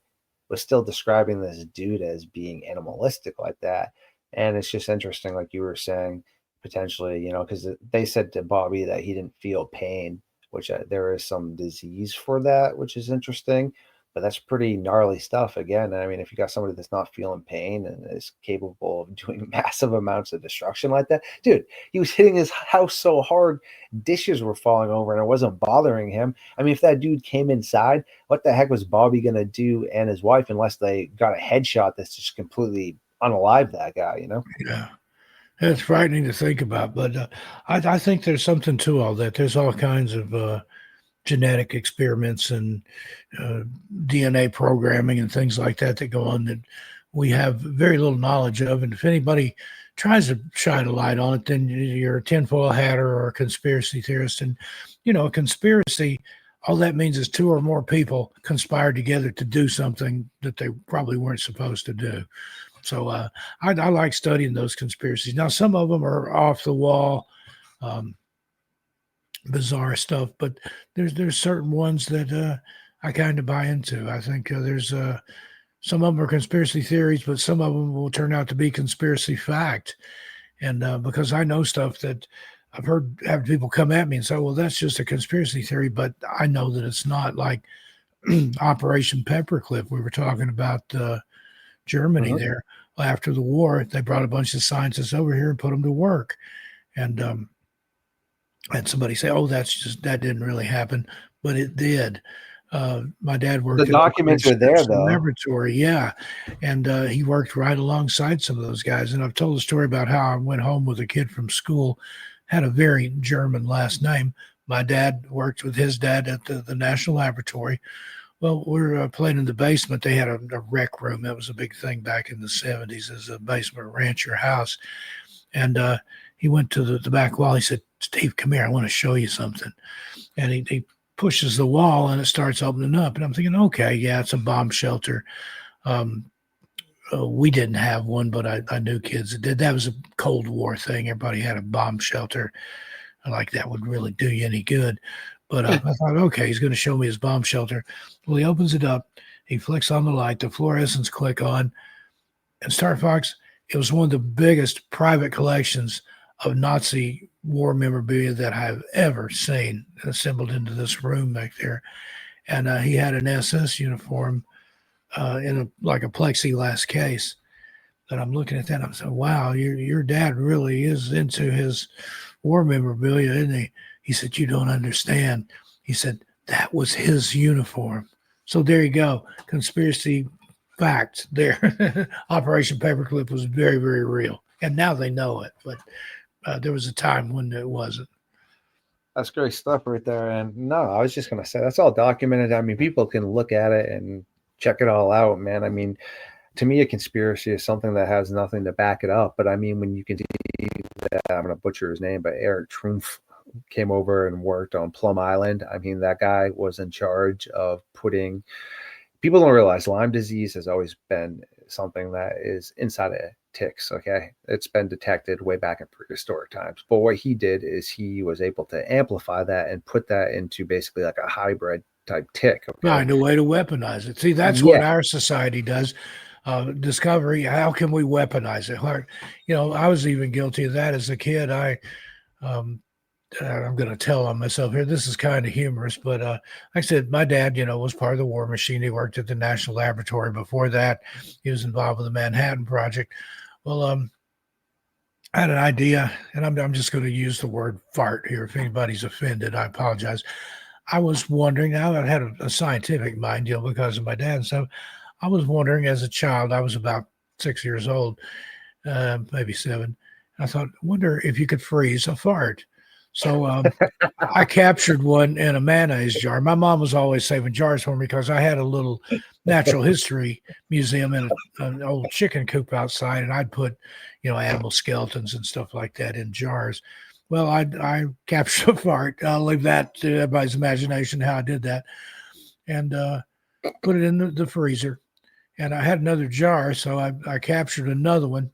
was still describing this dude as being animalistic like that. And it's just interesting, like you were saying, potentially, because they said to Bobby that he didn't feel pain, which there is some disease for that, which is interesting. But that's pretty gnarly stuff. Again, I mean, if you got somebody that's not feeling pain and is capable of doing massive amounts of destruction like that, dude, he was hitting his house so hard, dishes were falling over and it wasn't bothering him. I mean, if that dude came inside, what the heck was Bobby going to do and his wife unless they got a headshot that's just completely unalive that guy, Yeah. It's frightening to think about, but I think there's something to all that. There's all kinds of genetic experiments and DNA programming and things like that that go on that we have very little knowledge of. And if anybody tries to shine a light on it, then you're a tinfoil hatter or a conspiracy theorist. And, a conspiracy, all that means is two or more people conspired together to do something that they probably weren't supposed to do. So I like studying those conspiracies. Now, some of them are off the wall, bizarre stuff, but there's certain ones that I kind of buy into. I think there's some of them are conspiracy theories, but some of them will turn out to be conspiracy fact. And because I know stuff that I've heard have people come at me and say, well, that's just a conspiracy theory, but I know that it's not, like Operation Paperclip. We were talking about Germany there. After the war, they brought a bunch of scientists over here and put them to work. And somebody say, oh, that didn't really happen, but it did. My dad worked the documents are there though. Laboratory, yeah, and he worked right alongside some of those guys. And I've told a story about how I went home with a kid from school, had a very German last name. My dad worked with his dad at the National Laboratory. Well, we're playing in the basement. They had a rec room. That was a big thing back in the 70s as a basement rancher house. And he went to the back wall. He said, Steve, come here. I want to show you something. And he pushes the wall and it starts opening up. And I'm thinking, okay, yeah, it's a bomb shelter. We didn't have one, but I knew kids that did. That was a Cold War thing. Everybody had a bomb shelter. Like that would really do you any good. But I thought, okay, he's going to show me his bomb shelter. Well, he opens it up. He flicks on the light. The fluorescents click on. And Starfox, it was one of the biggest private collections of Nazi war memorabilia that I've ever seen assembled into this room back there. And he had an SS uniform in a plexiglass case. And I'm looking at that and I'm saying, wow, your dad really is into his war memorabilia, isn't he? He said, you don't understand. He said, that was his uniform. So there you go. Conspiracy fact there. Operation Paperclip was very, very real. And now they know it. But there was a time when it wasn't. That's great stuff right there. And no, I was just going to say, that's all documented. I mean, people can look at it and check it all out, man. I mean, to me, a conspiracy is something that has nothing to back it up. But I mean, when you can see that, I'm going to butcher his name, but Eric Trumpf came over and worked on Plum Island. I mean, that guy was in charge of putting, people don't realize Lyme disease has always been something that is inside of ticks. Okay. It's been detected way back in prehistoric times. But what he did is he was able to amplify that and put that into basically like a hybrid type tick. Okay. Find a way to weaponize it. See, that's what Yeah. our society does. Discovery. How can we weaponize it? I was even guilty of that as a kid. Um, I'm going to tell on myself here. This is kind of humorous, but like I said, my dad, was part of the war machine. He worked at the National Laboratory. Before that, he was involved with the Manhattan Project. Well, I had an idea, and I'm just going to use the word fart here. If anybody's offended, I apologize. I was wondering. Now I had a scientific mind, because of my dad and stuff. I was wondering as a child. I was about 6 years old, maybe seven. I thought, wonder if you could freeze a fart. So I captured one in a mayonnaise jar. My mom was always saving jars for me because I had a little natural history museum in an old chicken coop outside, and I'd put, animal skeletons and stuff like that in jars. Well, I captured a fart. I'll leave that to everybody's imagination how I did that, and put it in the freezer. And I had another jar, so I captured another one,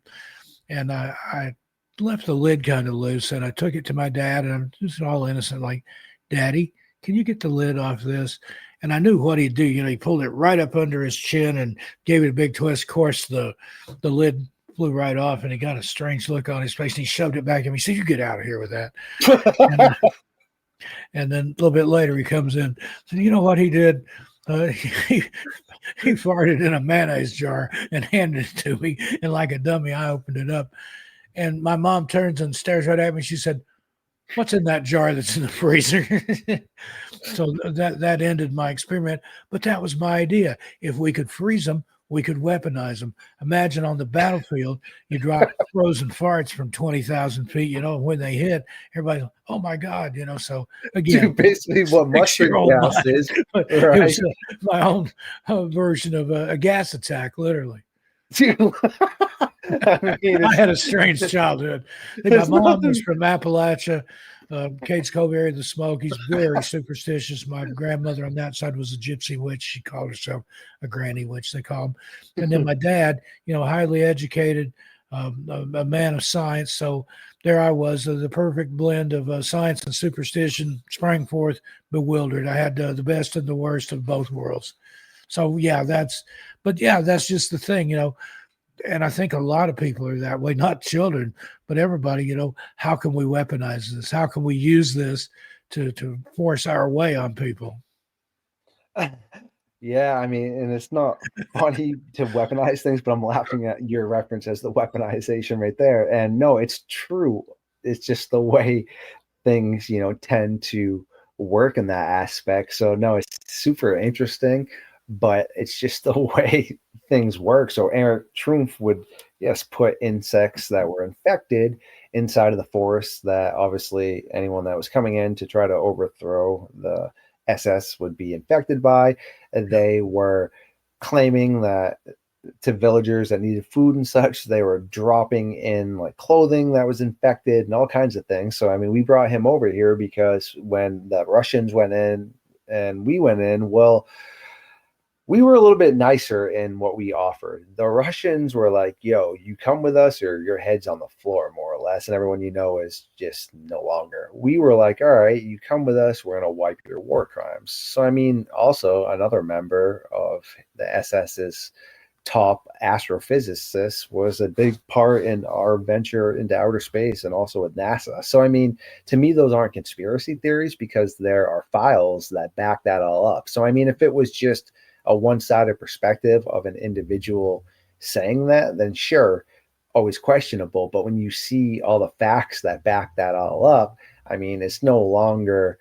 and I left the lid kind of loose, and I took it to my dad, and I'm just all innocent, like, Daddy, can you get the lid off this? And I knew what he'd do. He pulled it right up under his chin and gave it a big twist. Of course, the lid flew right off, and he got a strange look on his face, and he shoved it back at me. He said, "You get out of here with that." And then a little bit later, he comes in. So you know what he did? He farted in a mayonnaise jar and handed it to me. And like a dummy, I opened it up. And my mom turns and stares right at me. She said, "What's in that jar that's in the freezer?" So that ended my experiment. But that was my idea. If we could freeze them, we could weaponize them. Imagine on the battlefield, you drop frozen farts from 20,000 feet, when they hit, everybody's like, "Oh my God," So again, basically what mustard gas is. Right? It was my own version of a gas attack, literally. I had a strange childhood. My mom was from Appalachia, Cates Cove area of the Smokies, very superstitious. My grandmother on that side was a gypsy witch. She called herself a granny witch, they call them. And then my dad, highly educated, a man of science. So there I was, the perfect blend of science and superstition sprang forth bewildered. I had the best and the worst of both worlds. So that's just the thing, and I think a lot of people are that way, not children, but everybody, how can we weaponize this? How can we use this to force our way on people? Yeah, I mean, and it's not funny to weaponize things, but I'm laughing at your reference as the weaponization right there. And no, it's true. It's just the way things, tend to work in that aspect. So no, it's super interesting, but it's just the way things work. So Eric Trumpf would, yes, put insects that were infected inside of the forest that obviously anyone that was coming in to try to overthrow the SS would be infected by. They were claiming that to villagers that needed food and such, they were dropping in like clothing that was infected and all kinds of things. So, I mean, we brought him over here because when the Russians went in and we went in, well, we were a little bit nicer in what we offered. The Russians were like, "Yo, you come with us or your head's on the floor," more or less. And everyone is just no longer. We were like, "All right, you come with us. We're going to wipe your war crimes." So, I mean, also another member of the SS's top astrophysicist was a big part in our venture into outer space and also with NASA. So, I mean, to me, those aren't conspiracy theories because there are files that back that all up. So, I mean, if it was just a one-sided perspective of an individual saying that, then sure, always questionable. But when you see all the facts that back that all up, I mean, it's no longer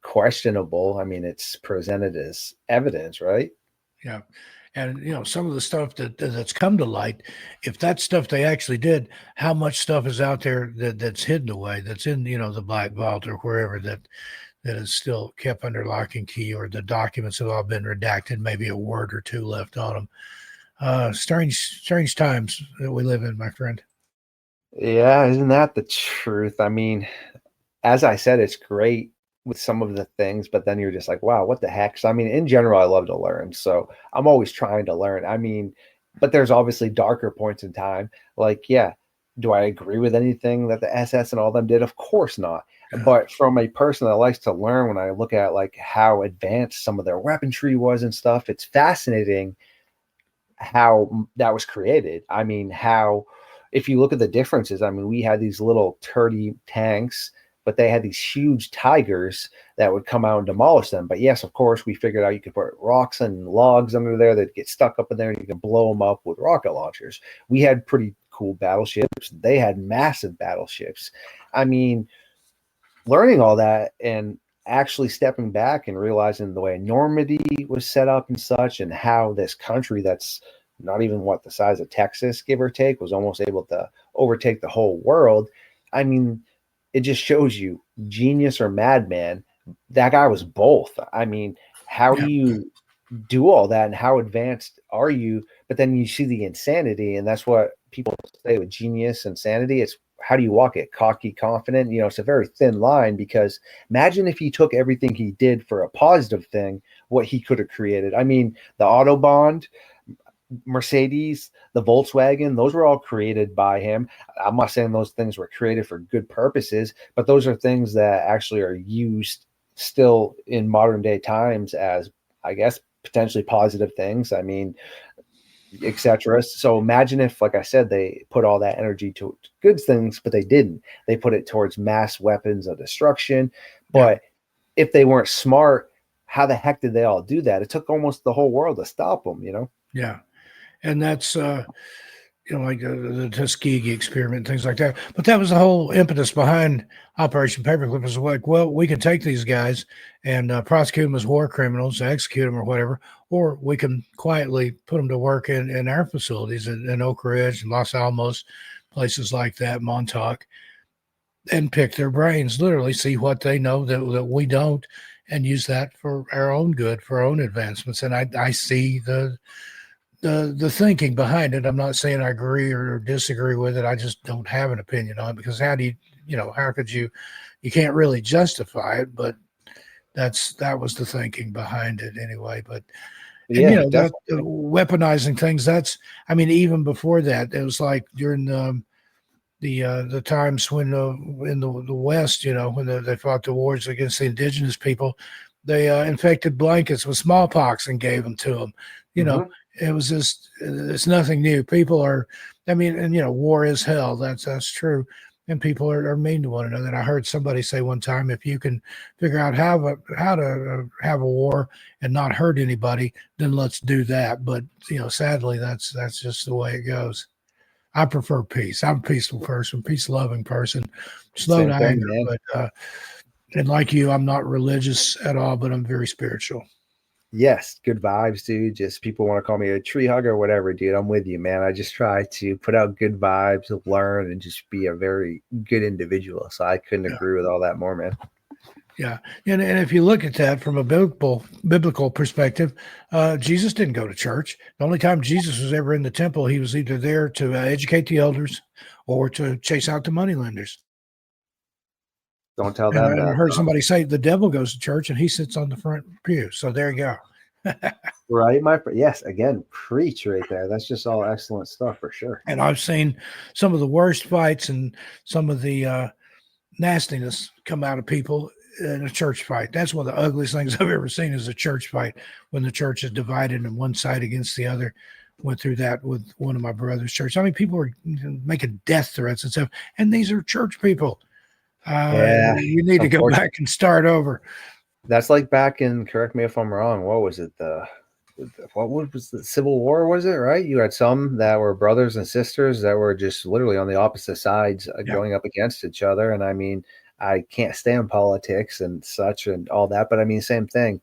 questionable. I mean, it's presented as evidence, right? Yeah. And some of the stuff that's come to light, if that stuff they actually did, how much stuff is out there that's hidden away, that's in the Black Vault or wherever that is still kept under lock and key, or the documents have all been redacted, maybe a word or two left on them. Strange times that we live in, my friend. Yeah, isn't that the truth? I mean, as I said, it's great with some of the things, but then you're just like, wow, what the heck? So, I mean, in general, I love to learn. So I'm always trying to learn. I mean, but there's obviously darker points in time. Like, yeah, Do I agree with anything that the SS and all them did? Of course not. But from a person that likes to learn, when I look at like how advanced some of their weaponry was and stuff, it's fascinating how that was created. I mean, how, if you look at the differences, I mean, we had these little turdy tanks, but they had these huge tigers that would come out and demolish them. But yes, of course, we figured out you could put rocks and logs under there that get stuck up in there, and you can blow them up with rocket launchers. We had pretty cool battleships. They had massive battleships. I mean, learning all that and actually stepping back and realizing the way Normandy was set up and such, and how this country that's not even what the size of Texas, give or take, was almost able to overtake the whole world. I mean, it just shows you genius or madman. That guy was both. I mean, how do Yeah. you do all that, and how advanced are you? But then you see the insanity, and that's what people say with genius and sanity. It's how do you walk it? Cocky, confident. You know, it's a very thin line, because imagine if he took everything he did for a positive thing, what he could have created. I mean, the Autobahn, Mercedes, the Volkswagen, those were all created by him. I'm not saying those things were created for good purposes, but those are things that actually are used still in modern day times as, I guess, potentially positive things. I mean, etc. So imagine if, like I said, they put all that energy to good things, but they didn't. They put it towards mass weapons of destruction. But if they weren't smart, how the heck did they all do that? It took almost the whole world to stop them, you know? Yeah. And that's, like the Tuskegee experiment, things like that. But that was the whole impetus behind Operation Paperclip. Was like, well, we can take these guys and prosecute them as war criminals, execute them or whatever, or we can quietly put them to work in our facilities in Oak Ridge and Los Alamos, places like that, Montauk, and pick their brains, literally see what they know that we don't, and use that for our own good, for our own advancements. And I see the thinking behind it. I'm not saying I agree or disagree with it. I just don't have an opinion on it, because how do how could you can't really justify it, but that was the thinking behind it anyway. But and Yeah, that definitely. weaponizing things, that's, I mean, even before that, it was like during the times when in the West, when they fought the wars against the indigenous people, they infected blankets with smallpox and gave them to them. You know, Mhm. it was just, it's nothing new. People are, I mean, and war is hell. That's true. And people are mean to one another. And I heard somebody say one time, if you can figure out how to have a war and not hurt anybody, then let's do that. But sadly, that's just the way it goes. I prefer peace. I'm a peaceful person, peace loving person, slow to Same thing, anger. man. But and like you, I'm not religious at all, but I'm very spiritual. Yes, good vibes, dude. Just people want to call me a tree hugger or whatever, dude. I'm with you, man. I just try to put out good vibes, learn, and just be a very good individual. So I couldn't Yeah, agree with all that more, man. yeah. And if you look at that from a biblical perspective, Jesus didn't go to church. The only time Jesus was ever in the temple, he was either there to educate the elders or to chase out the moneylenders. Don't tell And them I that. heard somebody say the devil goes to church and he sits on the front pew. So there you go. Right, my friend. Yes, again, preach right there. That's just all excellent stuff for sure. And I've seen some of the worst fights and some of the nastiness come out of people in a church fight. That's one of the ugliest things I've ever seen, is a church fight, when the church is divided and one side against the other. Went through that with one of my brother's church. I mean, people are making death threats and stuff, and these are church people. Yeah, You need to go unfortunately, back and start over. that's like back in. Correct me if I'm wrong. What was it? What was the Civil War? Was it right? You had some that were brothers and sisters that were just literally on the opposite sides, Yeah. going up against each other. And I mean, I can't stand politics and such and all that, but I mean, same thing.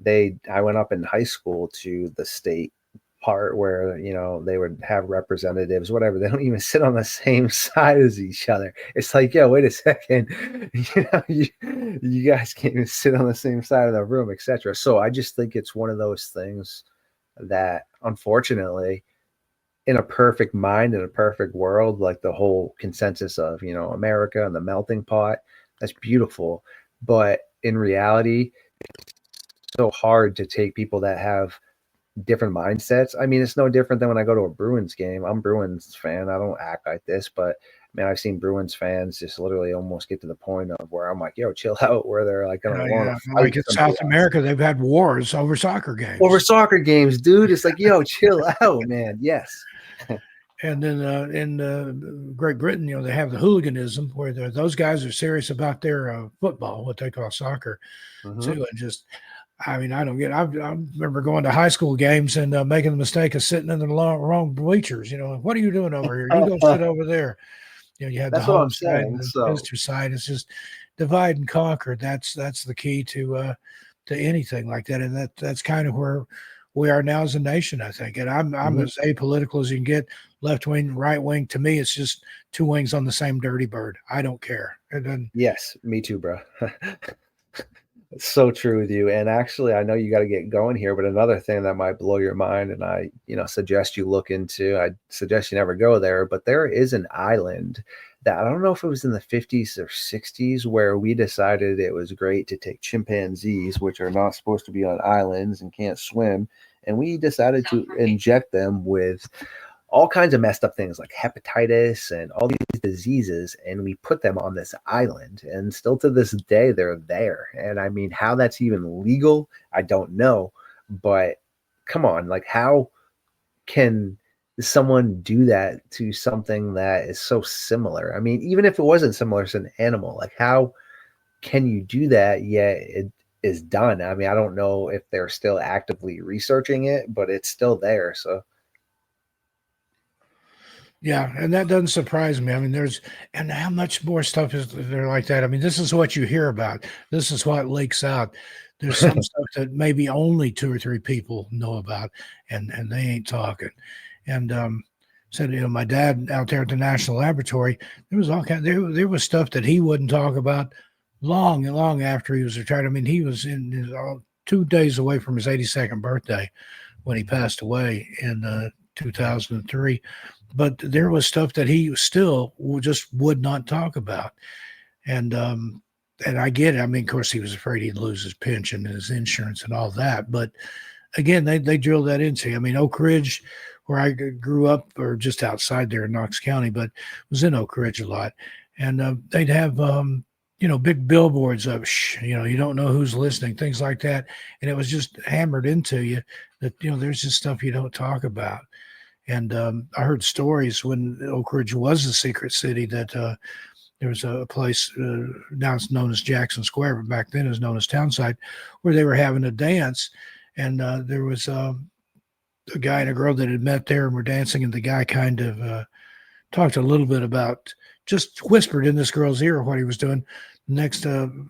I went up in high school to the state part where they would have representatives, whatever. They don't even sit on the same side as each other. It's like, yo, wait a second. You guys can't even sit on the same side of the room, etc. So I just think it's one of those things that, unfortunately, in a perfect mind, in a perfect world, like the whole consensus of America and the melting pot, that's beautiful. But in reality, it's so hard to take people that have different mindsets. I mean, it's no different than when I go to a Bruins game. I'm a Bruins fan. I don't act like this, but man, I've seen Bruins fans just literally almost get to the point of where I'm like, yo, chill out, where they're like going to want Yeah. to Like fight in somebody South else. America, they've had wars over soccer games. Over soccer games, dude. It's like, yo, chill out, man. Yes. And then in Great Britain, they have the hooliganism where those guys are serious about their football, what they call soccer, too. And just, I mean, I don't get. I remember going to high school games and making the mistake of sitting in the wrong bleachers. What are you doing over here? You go sit over there. You had the That's what I'm home side saying. and the So visitor side. It's just divide and conquer. That's the key to anything like that, and that's kind of where we are now as a nation, I think. And I'm as apolitical as you can get. Left wing, right wing. To me, it's just two wings on the same dirty bird. I don't care. And then yes, me too, bro. It's so true with you. And actually, I know you got to get going here, but another thing that might blow your mind, and I, suggest you look into, I suggest you never go there, but there is an island that I don't know if it was in the 50s or 60s where we decided it was great to take chimpanzees, which are not supposed to be on islands and can't swim, and we decided to inject them with all kinds of messed up things like hepatitis and all these diseases, and we put them on this island, and still to this day they're there. And I mean, how that's even legal, I don't know, but come on, like, how can someone do that to something that is so similar? I mean, even if it wasn't similar to an animal, like, how can you do that yet it is done? I mean, I don't know if they're still actively researching it, but it's still there. So yeah, and that doesn't surprise me. I mean, and how much more stuff is there like that? I mean, this is what you hear about. This is what leaks out. There's some stuff that maybe only two or three people know about, and they ain't talking. And said, my dad out there at the National Laboratory, there was all kind. There was stuff that he wouldn't talk about long and long after he was retired. I mean, he was in 2 days away from his 82nd birthday when he passed away in 2003. But there was stuff that he still just would not talk about. And I get it. I mean, of course, he was afraid he'd lose his pension and his insurance and all that. But again, they drilled that into you. I mean, Oak Ridge, where I grew up, or just outside there in Knox County, but was in Oak Ridge a lot. And they'd have, big billboards of, you don't know who's listening, things like that. And it was just hammered into you that, there's just stuff you don't talk about. And I heard stories when Oak Ridge was a secret city that there was a place, now it's known as Jackson Square, but back then it was known as Townside, where they were having a dance. And there was a guy and a girl that had met there and were dancing, and the guy kind of talked a little bit about, just whispered in this girl's ear what he was doing. Next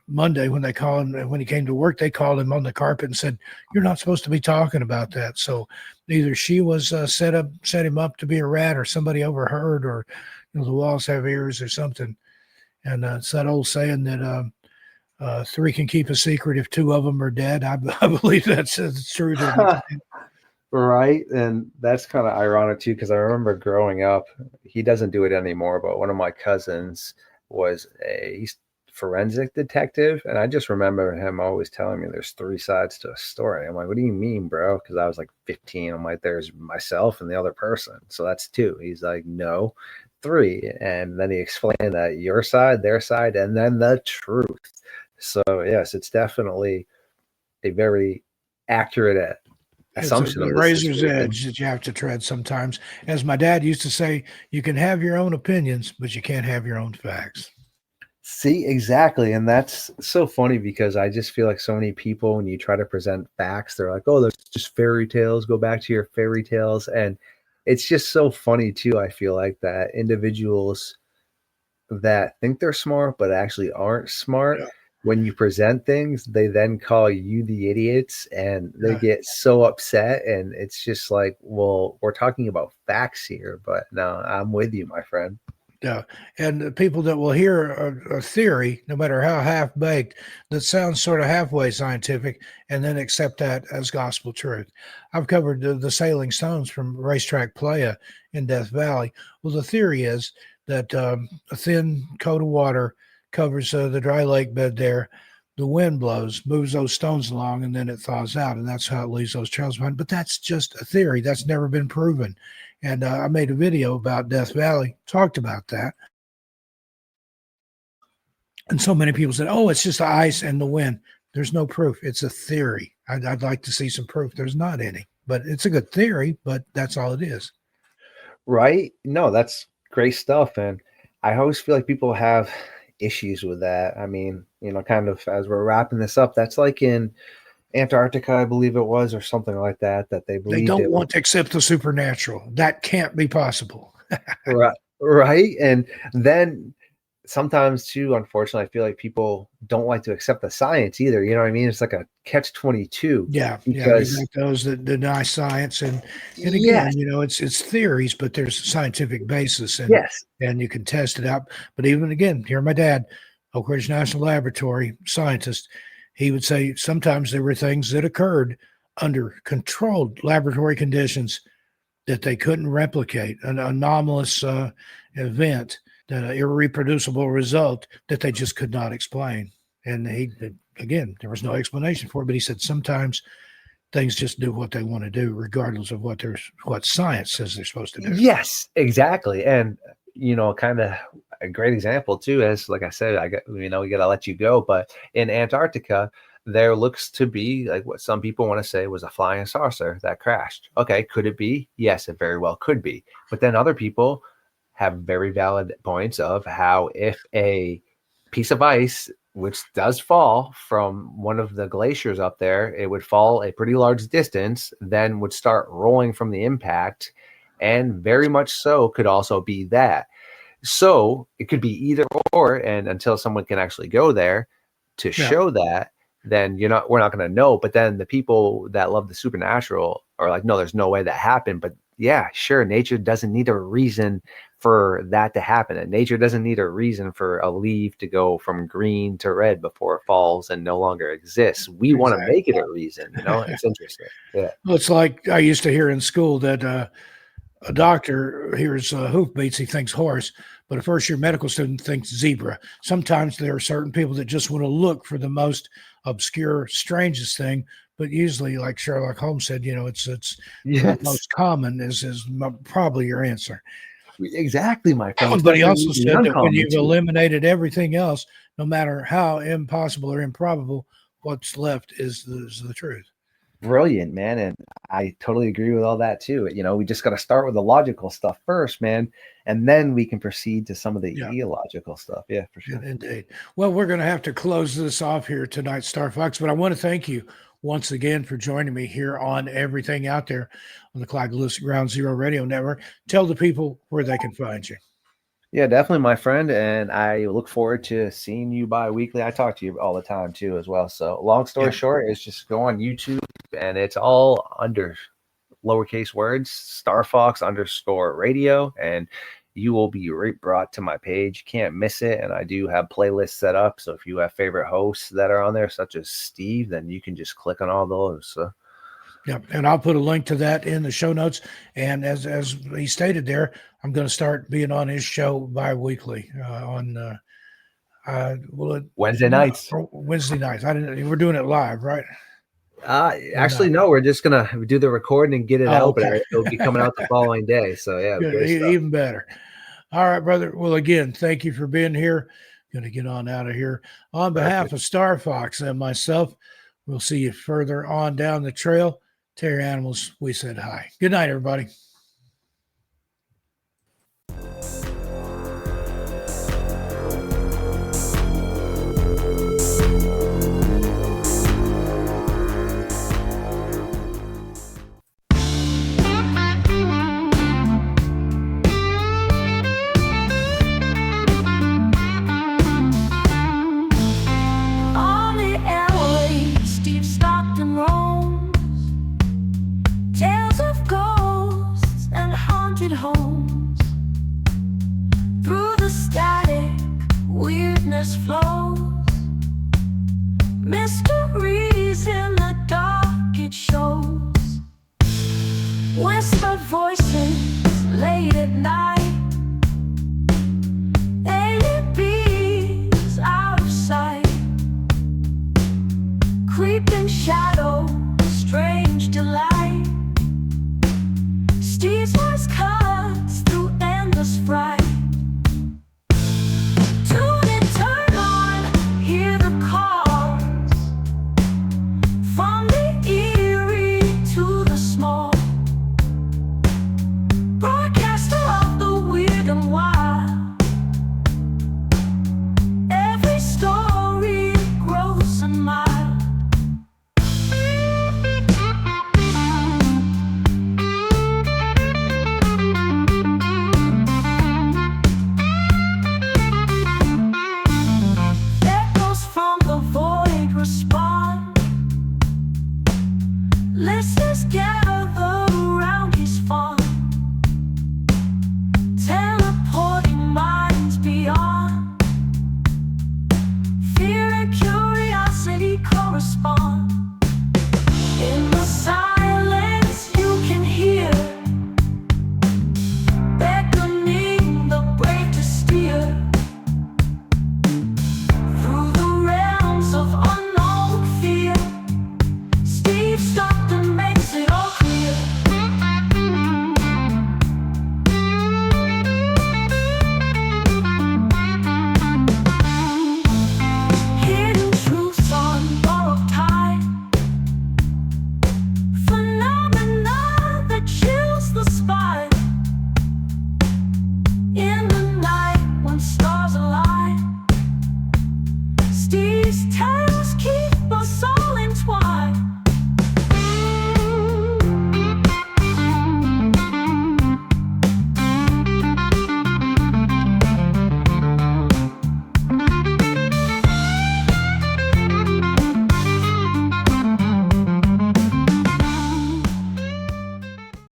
Monday, when he came to work, they called him on the carpet and said, "You're not supposed to be talking about that." So either she was set him up to be a rat, or somebody overheard, or the walls have ears or something. And it's that old saying that three can keep a secret if two of them are dead. I believe that's true to an extent. right. And that's kind of ironic too, because I remember growing up, he doesn't do it anymore, but one of my cousins was a forensic detective, and I just remember him always telling me there's three sides to a story. I'm like, what do you mean, bro? Because I was like 15. I'm like, there's myself and the other person, so that's two. He's like, no, three. And then he explained that your side, their side, and then the truth. So yes, it's definitely a very accurate assumption It's of a this razor's situation. edge that you have to tread sometimes. As my dad used to say, you can have your own opinions, but you can't have your own facts. See, exactly. And that's so funny, because I just feel like so many people, when you try to present facts, they're like, oh, there's just fairy tales. Go back to your fairy tales. And it's just so funny, too. I feel like that individuals that think they're smart but actually aren't smart, Yeah. when you present things, they then call you the idiots, and they Yeah. get so upset. And it's just like, well, we're talking about facts here. But no, I'm with you, my friend. Yeah. And the people that will hear a theory, no matter how half baked, that sounds sort of halfway scientific, and then accept that as gospel truth. I've covered the Sailing Stones from Racetrack Playa in Death Valley. Well, the theory is that a thin coat of water covers the dry lake bed there. the wind blows, moves those stones along, and then it thaws out, and that's how it leaves those trails behind. But that's just a theory. That's never been proven. And I made a video about Death Valley, talked about that. And so many people said, oh, it's just the ice and the wind. There's no proof. It's a theory. I'd like to see some proof. There's not any. But it's a good theory, but that's all it is. Right? No, that's great stuff. And I always feel like people have issues with that. I mean, kind of as we're wrapping this up, that's like in Antarctica, I believe it was, or something like that they believe they don't want to accept the supernatural. That can't be possible. Right. And then sometimes too, unfortunately, I feel like people don't like to accept the science either. You know what I mean? It's like a catch-22. Yeah, because you got those that deny science, and again, yes, it's theories, but there's scientific basis, and yes, and you can test it out. But even again, here, my dad, Oak Ridge National Laboratory scientist, he would say sometimes there were things that occurred under controlled laboratory conditions that they couldn't replicate, an anomalous event, an irreproducible result that they just could not explain. And again, there was no explanation for it, but he said sometimes things just do what they want to do, regardless of what science says they're supposed to do. Yes, exactly. And kind of a great example too is, like I said, we got to let you go, but in Antarctica, there looks to be like what some people want to say was a flying saucer that crashed. Okay, could it be? Yes, it very well could be. But then other people have very valid points of how if a piece of ice, which does fall from one of the glaciers up there, it would fall a pretty large distance, then would start rolling from the impact, and very much so could also be that. So it could be either or, and until someone can actually go there to show that, then we're not going to know. But then the people that love the supernatural are like, no, there's no way that happened. But yeah, sure, nature doesn't need a reason for that to happen, and nature doesn't need a reason for a leaf to go from green to red before it falls and no longer exists. We want to make it a reason. It's interesting. Yeah, well, it's like I used to hear in school that a doctor hears hoofbeats, he thinks horse, but a first-year medical student thinks zebra. Sometimes there are certain people that just want to look for the most obscure, strangest thing, but usually, like Sherlock Holmes said, it's the most common is probably your answer. Exactly, my friend. But he also said that when you've eliminated everything else, no matter how impossible or improbable, what's left is the truth. Brilliant, man. And I totally agree with all that too. We just got to start with the logical stuff first, man. And then we can proceed to some of the illogical stuff. Yeah, for sure. Indeed. Well, we're going to have to close this off here tonight, Starfox, but I want to thank you once again for joining me here on Everything Out There on the Clyde Lewis Ground Zero Radio Network. Tell the people where they can find you. Yeah, definitely, my friend. And I look forward to seeing you bi-weekly. I talk to you all the time too, as well. So long story short, is just go on YouTube, and it's all under lowercase words, Starfox _radio, and you will be brought to my page. You can't miss it. And I do have playlists set up. So if you have favorite hosts that are on there, such as Steve, then you can just click on all those. So. Yeah, and I'll put a link to that in the show notes. And as he stated there, I'm going to start being on his show bi-weekly on Wednesday nights. Wednesday nights. We're doing it live, right? Actually, no. We're just gonna do the recording and get it out, but it'll be coming out the following day. So yeah, good, even better. All right, brother. Well, again, thank you for being here. Going to get on out of here on behalf of Starfox and myself. We'll see you further on down the trail. Tell your animals we said hi. Good night, everybody. On the airwaves, Steve Stockton roams. Tales of ghosts and haunted homes. Through the static, weirdness flows. Mystery